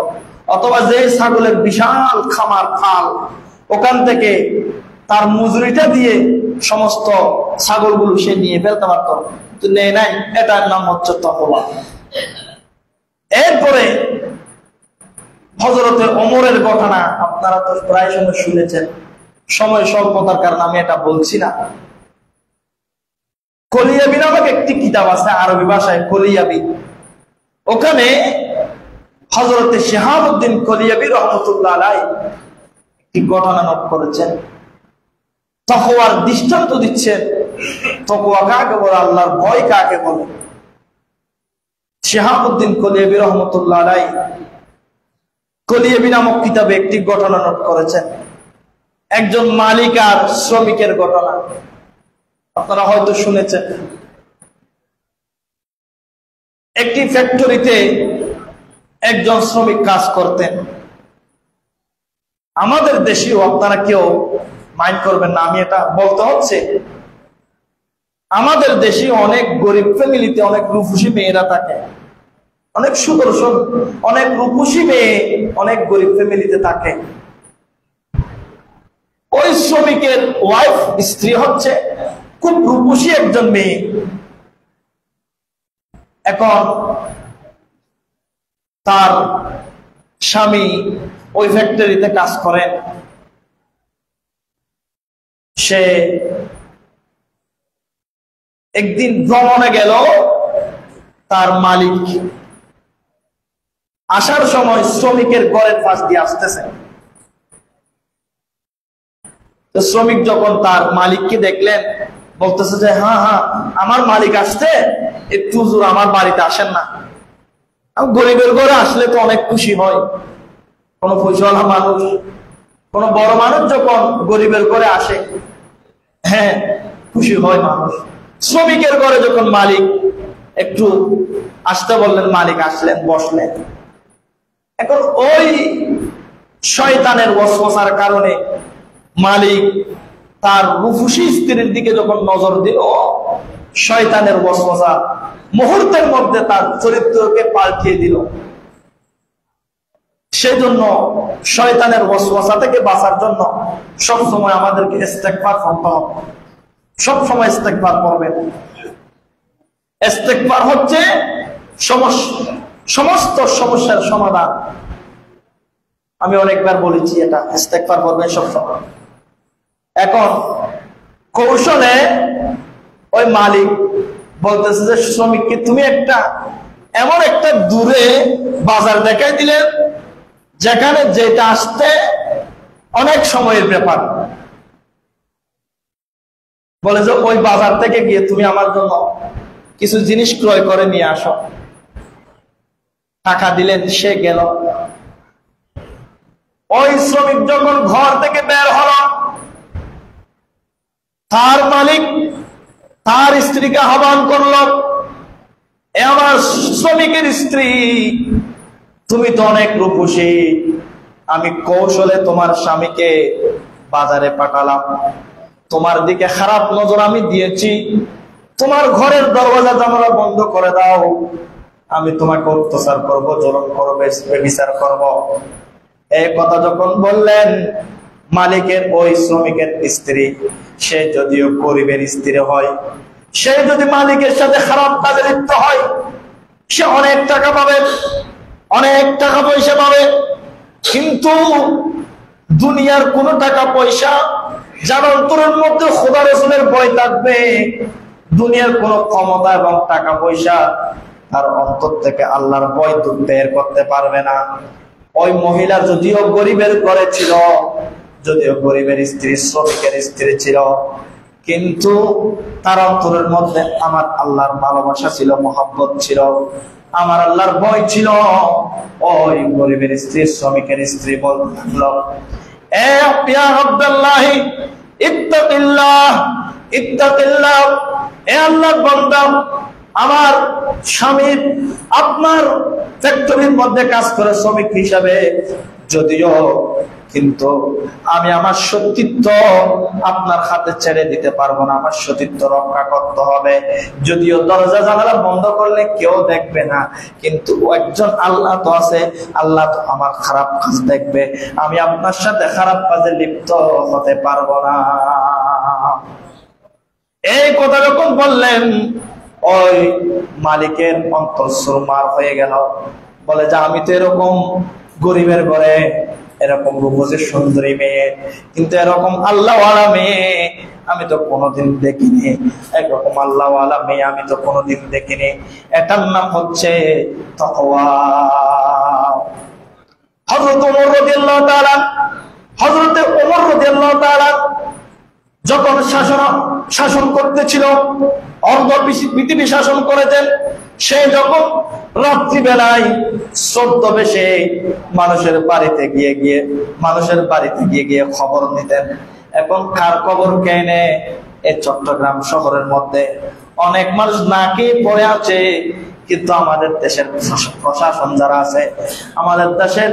অথবা যে ছাগলের বিশাল খামার খাল, ওখান থেকে তার মজুরিটা দিয়ে সমস্ত ছাগলগুলো সে নিয়ে ফেলতে পারত, কিন্তু নেই নাই। এটার নাম হচ্ছে তাকওয়া। এরপরে হযরতে ওমরের ঘটনা আপনারা তো প্রায় সময় শুনেছেন, সময় স্বল্পতার কারণে আমি এটা বলছি না। কলিয়াবি নামক একটি কিতাব আছে আরবি ভাষায়, কলিয়াবি। ওখানে হযরতে শিহাবউদ্দিন কলিয়াবি রাহমাতুল্লাহ আলাইহি একটি ঘটনা নোট করেছেন, তাকওয়ার দৃষ্টান্ত দিচ্ছেন। তাকওয়া কাকে বলে, আল্লাহর ভয় কাকে বলে। শিহাবউদ্দিন কলিয়াবি রাহমাতুল্লাহ আলাইহি কলিয়াবি নামক কিতাবে একটি ঘটনা নোট করেছেন, একজন মালিক আর শ্রমিকের ঘটনা। আপনারা হয়তো শুনেছেন, একটি ফ্যাক্টরিতে একজন শ্রমিক কাজ করতেন। আমাদের দেশেও, আপনারা কেউ মাইন্ড করবেন না আমি এটা বলতে হচ্ছে, আমাদের দেশে অনেক গরিব ফ্যামিলিতে অনেক রূপসী মেয়েরা থাকে, অনেক সুদর্শন, অনেক রূপসী মেয়ে অনেক গরিব ফ্যামিলিতে থাকে। ওই শ্রমিকের ওয়াইফ, স্ত্রী হচ্ছে খুব রূপসী একজন মেয়ে। এখন তার স্বামী ওই ফ্যাক্টরিতে কাজ করেন। সে একদিন ভ্রমণে গেল, তার মালিক আসার সময় শ্রমিকের ঘরের পাশ দিয়ে আসতেছে। তো শ্রমিক যখন তার মালিককে দেখলেন, বলতেছে যে হ্যাঁ হ্যাঁ আমার মালিক আসছে, একটু হুজুর আমার বাড়িতে আসেন না। গরিবের ঘরে আসলে তো অনেক খুশি হয়, কোন পয়সাওয়ালা মানুষ, কোন বড় মানুষ যখন গরিবের ঘরে আসে, হ্যাঁ খুশি হয় মানুষ। শ্রমিকের ঘরে যখন মালিক একটু আসতে বললেন, মালিক আসলেন, বসলেন। এখন ওই শয়তানের ওয়াসওয়াসার কারণে মালিক তার রূপসী স্ত্রীর দিকে যখন নজর দিল, শয়তানের ওয়াসওয়াসা মুহূর্তের মধ্যে তার চরিত্রকে পাল্টিয়ে দিল। সেজন্য শয়তানের ওয়াসওয়াসা থেকে বাঁচার জন্য সবসময় আমাদেরকে ইস্তেগফার করতে হবে। সবসময় ইস্তেগফার করবেন। ইস্তেগফার হচ্ছে সমস্ত সমস্যার সমাধান। আমি অনেকবার বলেছি এটা, ইস্তেগফার করবেন সবসময়। এখন কৌশলে ওই মালিক বলতেছে যে শ্রমিককে তুমি এমন একটা দূরে বাজার দেখাই দিলেন, যেখানে যেটা আসতে অনেক সময়ের ব্যাপার। বলে যে ওই বাজার থেকে গিয়ে তুমি আমার জন্য কিছু জিনিস ক্রয় করে নিয়ে আসো। টাকা দিলেন, সে গেল। ওই শ্রমিক যখন ঘর থেকে বের হলো, তার মালিক তার স্ত্রীকে আহ্বান করলো, এ আমার শ্রমিকের স্ত্রী, তুমি তো অনেক রূপসী, আমি কৌশলে তোমার স্বামীকে বাজারে পাঠালাম, তোমার দিকে খারাপ নজর আমি দিয়েছি, তোমার ঘরের দরজা জানালা বন্ধ করে দাও, আমি তোমাকে অত্যাচার করবো, জুলুম করবো, বিচার করবো। এই কথা যখন বললেন, মালিকের ওই শ্রমিকের স্ত্রী, সে যদিও গরিবের স্ত্রী হয়, সে যদি মালিকের সাথে খারাপ কাজে লিপ্ত হয়, সে অনেক টাকা পাবে, অনেক টাকা পয়সা পাবে, কিন্তু দুনিয়ার কোন টাকা পয়সা যার অন্তরের মধ্যে খোদা রাসূলের ভয় থাকবে, দুনিয়ার কোন ক্ষমতা এবং টাকা পয়সা তার অন্তর থেকে আল্লাহর ভয় বের করতে পারবে না। ওই মহিলা যদিও গরিবের ঘরে ছিল, যদিও গরিবের স্ত্রী, শ্রমিকের স্ত্রী ছিল, কিন্তু তার অন্তরের মধ্যে আমার আল্লাহর ভালোবাসা ছিল, মহব্বত ছিল, আমার আল্লাহর ভয় ছিল। ওই গরিবের স্ত্রী, শ্রমিকের স্ত্রী বলল, এ ইয়া আব্দুল্লাহ ইত্তাকিল্লাহ ইত্তাকিল্লাহ, এ আল্লাহর বান্দা, আমার স্বামী আপনার ফ্যাক্টরির মধ্যে কাজ করে শ্রমিক হিসাবে, যদিও কিন্তু আমি আমার সতীত্ব আপনার হাতে ছেড়ে দিতে পারবো না, আমার সতীত্ব রক্ষা করতে হবে। যদিও দরজা জানালা বন্ধ করলে কেউ দেখবে না, কিন্তু একজন আল্লাহ তো আছে, আল্লাহ তো আমার খারাপ কাজ দেখবে, আমি আপনার সাথে খারাপ কাজে লিপ্ত হতে পারবো না। এই কথা যখন বললেন, ওই মালিকের অন্তর সুরমার হয়ে গেল। বলে যে আমি তো এরকম গরিবের ঘরে এরকম রূপসী সুন্দরী মেয়ে, কিন্তু এরকম আল্লাহওয়ালা মেয়ে আমি তো কোনোদিন দেখিনি, এরকম আল্লাহওয়ালা মেয়ে আমি তো কোনোদিন দেখিনি। এটার নাম হচ্ছে তাকওয়া। হযরত ওমর রাদিয়াল্লাহু তাআলা, হযরত ওমর রাদিয়াল্লাহু তাআলা যখন শাসন করতেছিল, অর্ধ পৃথিবী শাসন করেছেন, সে যখন রাত্রিবেলায় ছদ্মবেশে মানুষের বাড়িতে গিয়ে খবর নিতেন। এখন কার খবর কেনে? এই চট্টগ্রাম শহরের মধ্যে অনেক মানুষ না খেয়ে পড়ে আছে, কিন্তু আমাদের দেশের প্রশাসন যারা আছে, আমাদের দেশের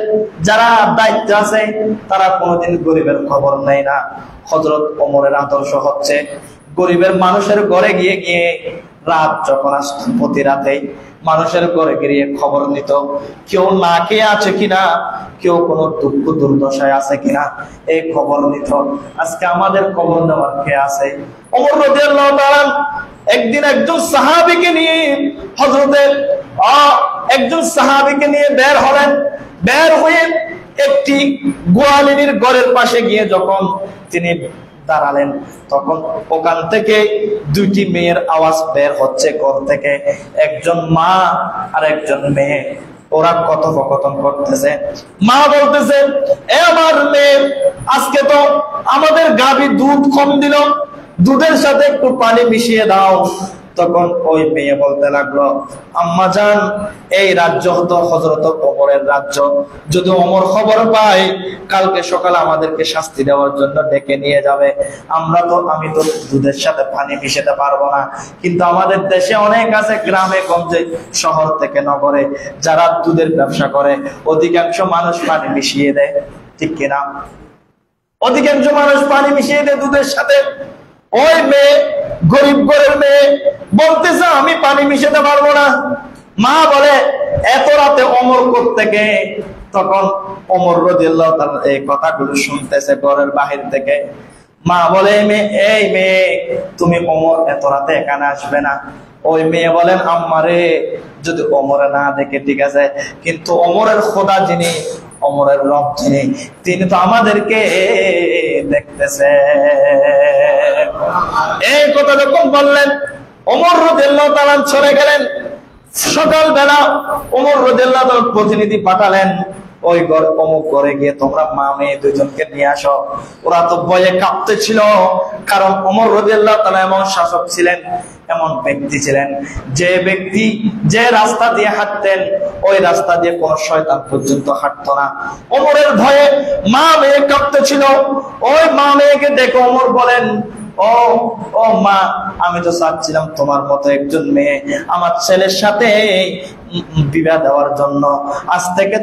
যারা দায়িত্ব আছে, তারা কোনোদিন গরিবের খবর নেয় না। হযরত ওমরের আদর্শ হচ্ছে গরিবের মানুষের ঘরে গিয়ে রাত যখন আসত, প্রতি রাতে মানুষের ঘরে গিয়ে খবর নিত, কেউ না খেয়ে আছে কিনা, কেউ কোনো দুঃখ দুর্দশায় আছে কিনা, এই খবর নিত। আজকে আমাদের খবর নেওয়ার কে আছে? ওমর রাদিয়াল্লাহু তাআলা একদিন একজন সাহাবীকে নিয়ে, একজন সাহাবীকে নিয়ে বের হলেন। বের হয়ে একটি গোয়ালিনীর ঘরের পাশে গিয়ে যখন তিনি দাঁড়ালেন, তখন ওখান থেকে দুইটি মেয়ের আওয়াজ বের হচ্ছে ঘর থেকে। একজন মা আর একজন মেয়ে, ওরা কথোপকথন করতেছে। মা বলতেছে, এ আমার মেয়ে, আজকে তো আমাদের গাভী দুধ কম দিল, দুধের সাথে একটু পানি মিশিয়ে দাও। তখন ওই মেয়ে বলতে লাগলো, আম্মা জান, এই রাজ্য হতো হযরত ওমরের রাজ্য, যদি ওমর খবর পায় কালকে সকালে আমাদেরকে শাস্তি দেওয়ার জন্য ডেকে নিয়ে যাবে। আমি তো দুধের সাথে পানি মিশাতে পারবো না, কিন্তু আমাদের দেশে অনেক আছে, গ্রামে গঞ্জে, শহর থেকে নগরে, যারা দুধের ব্যবসা করে, অধিকাংশ মানুষ পানি মিশিয়ে দেয়, ঠিক কিনা? অধিকাংশ মানুষ পানি মিশিয়ে দেয় দুধের সাথে। ওই মেয়ে, গরিব ঘরের মেয়ে, বলতেছে আমি পানি মিশাতে পারবো না। মা বলে, এত রাতে ওমর কোত্থেকে? তখন ওমর রাদিয়াল্লাহু তাআলা এই কথাগুলো শুনতেছে ঘরের বাহির থেকে। মা বলে, এই মেয়ে, তুমি ওমর এত রাতে এখানে আসবে না। ওই মেয়ে বলেন, আম্মারে, যদি ওমরে না দেখে ঠিক আছে, কিন্তু ওমরের খোদা যিনি, ওমরের রব যিনি, তিনি তো আমাদেরকে দেখতেছে। এই কথা যখন বললেন, ওমর রাদিয়াল্লাহু তাআলা চলে গেলেন। সকালবেলা ওমর রাদিয়াল্লাহু তাআলা প্রতিনিধি পাঠালেন, ওই ঘর অমুক ঘরে গিয়ে তোমরা মা মেয়ে দুজনকে নিয়ে আসো। ওরা তো ভয়ে কাঁপতেছিল, কারণ ওমর রাদিয়াল্লাহু তাআলা এমন শাসক ছিলেন, এমন ব্যক্তি ছিলেন, যে ব্যক্তি যে রাস্তা দিয়ে হাঁটতেন, ওই রাস্তা দিয়ে কোন শয়তান পর্যন্ত হাঁটতো না। ওমরের ভয়ে মা মেয়ে কাঁপতেছিল। ওই মা মেয়েকে দেখে ওমর বলেন, ও মা, আমি তো চাচ্ছিলাম তোমার মতো একজন মেয়ে আমার ছেলের সাথে বিবাহ দেওয়ার জন্য। আজ থেকে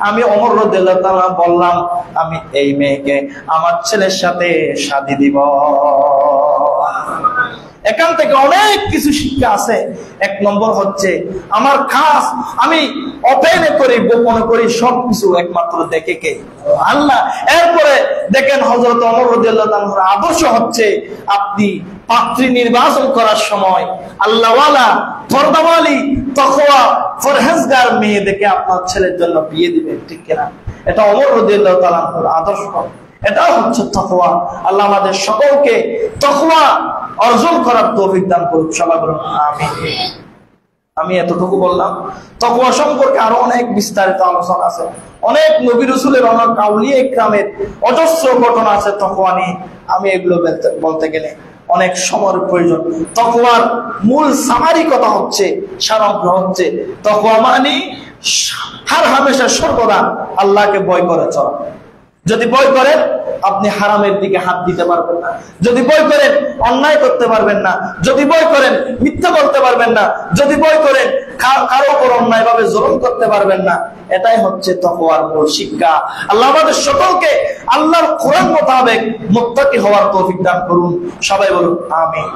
আমি ওমর রাদিয়াল্লাহু তাআলা বললাম, আমি এই মেয়েকে আমার ছেলের সাথে শাদী দিব। এখান থেকে অনেক কিছু শিক্ষা আছে। এক নম্বর হচ্ছে, আমার খাস, আমি ওপেনে করি, গোপনে করি, সবকিছু একমাত্র দেখে কে? আল্লাহ। এরপরে দেখেন হযরত ওমর রাদিয়াল্লাহু তাআলার আদর্শ হচ্ছে, আপনি পাত্রী নির্বাচন করার সময় আল্লাহওয়ালা, পর্দাওয়ালি, তাকওয়া, পরহেজগার মেয়ে দেখে আপনার ছেলের জন্য বিয়ে দিবেন, ঠিক কিনা? এটা ওমর রাদিয়াল্লাহু তাআলা আনহুর আদর্শ। এটা হচ্ছে তাকওয়া। আল্লাহ আমাদের সকলকে তাকওয়া অর্জন করার তৌফিক দান করুন। সবাই বলুন আমিন। আমি এতটুকু বললাম। তাকওয়া সম্পর্কে আরো অনেক বিস্তারিত আলোচনা আছে, অনেক নবী রাসূলের, অনেক আউলিয়া ইকরামের অজস্র ঘটনা আছে তাকওয়া নিয়ে। আমি এগুলো বলতে গেলে অনেক সময়ের প্রয়োজন। তাকওয়ার মূল সামারি কথা হচ্ছে, সারাংশ হচ্ছে, তাকওয়া মানে হর হামেশা সর্বদা আল্লাহকে ভয় করে চলা। যদি ভয় করেন আপনি হারামের দিকে হাত দিতে পারবেন না, যদি ভয় করেন অন্যায় করতে পারবেন না, যদি ভয় করেন মিথ্যা বলতে পারবেন না, যদি ভয় করেন কারো উপর অন্যায় ভাবে জুলুম করতে পারবেন না। এটাই হচ্ছে তাকওয়ার মূল শিক্ষা। আল্লাহ আমাদের সকলকে আল্লাহর কোরআন মোতাবেক মুত্তাকি হওয়ার তৌফিক দান করুন। সবাই বলুন আমিন।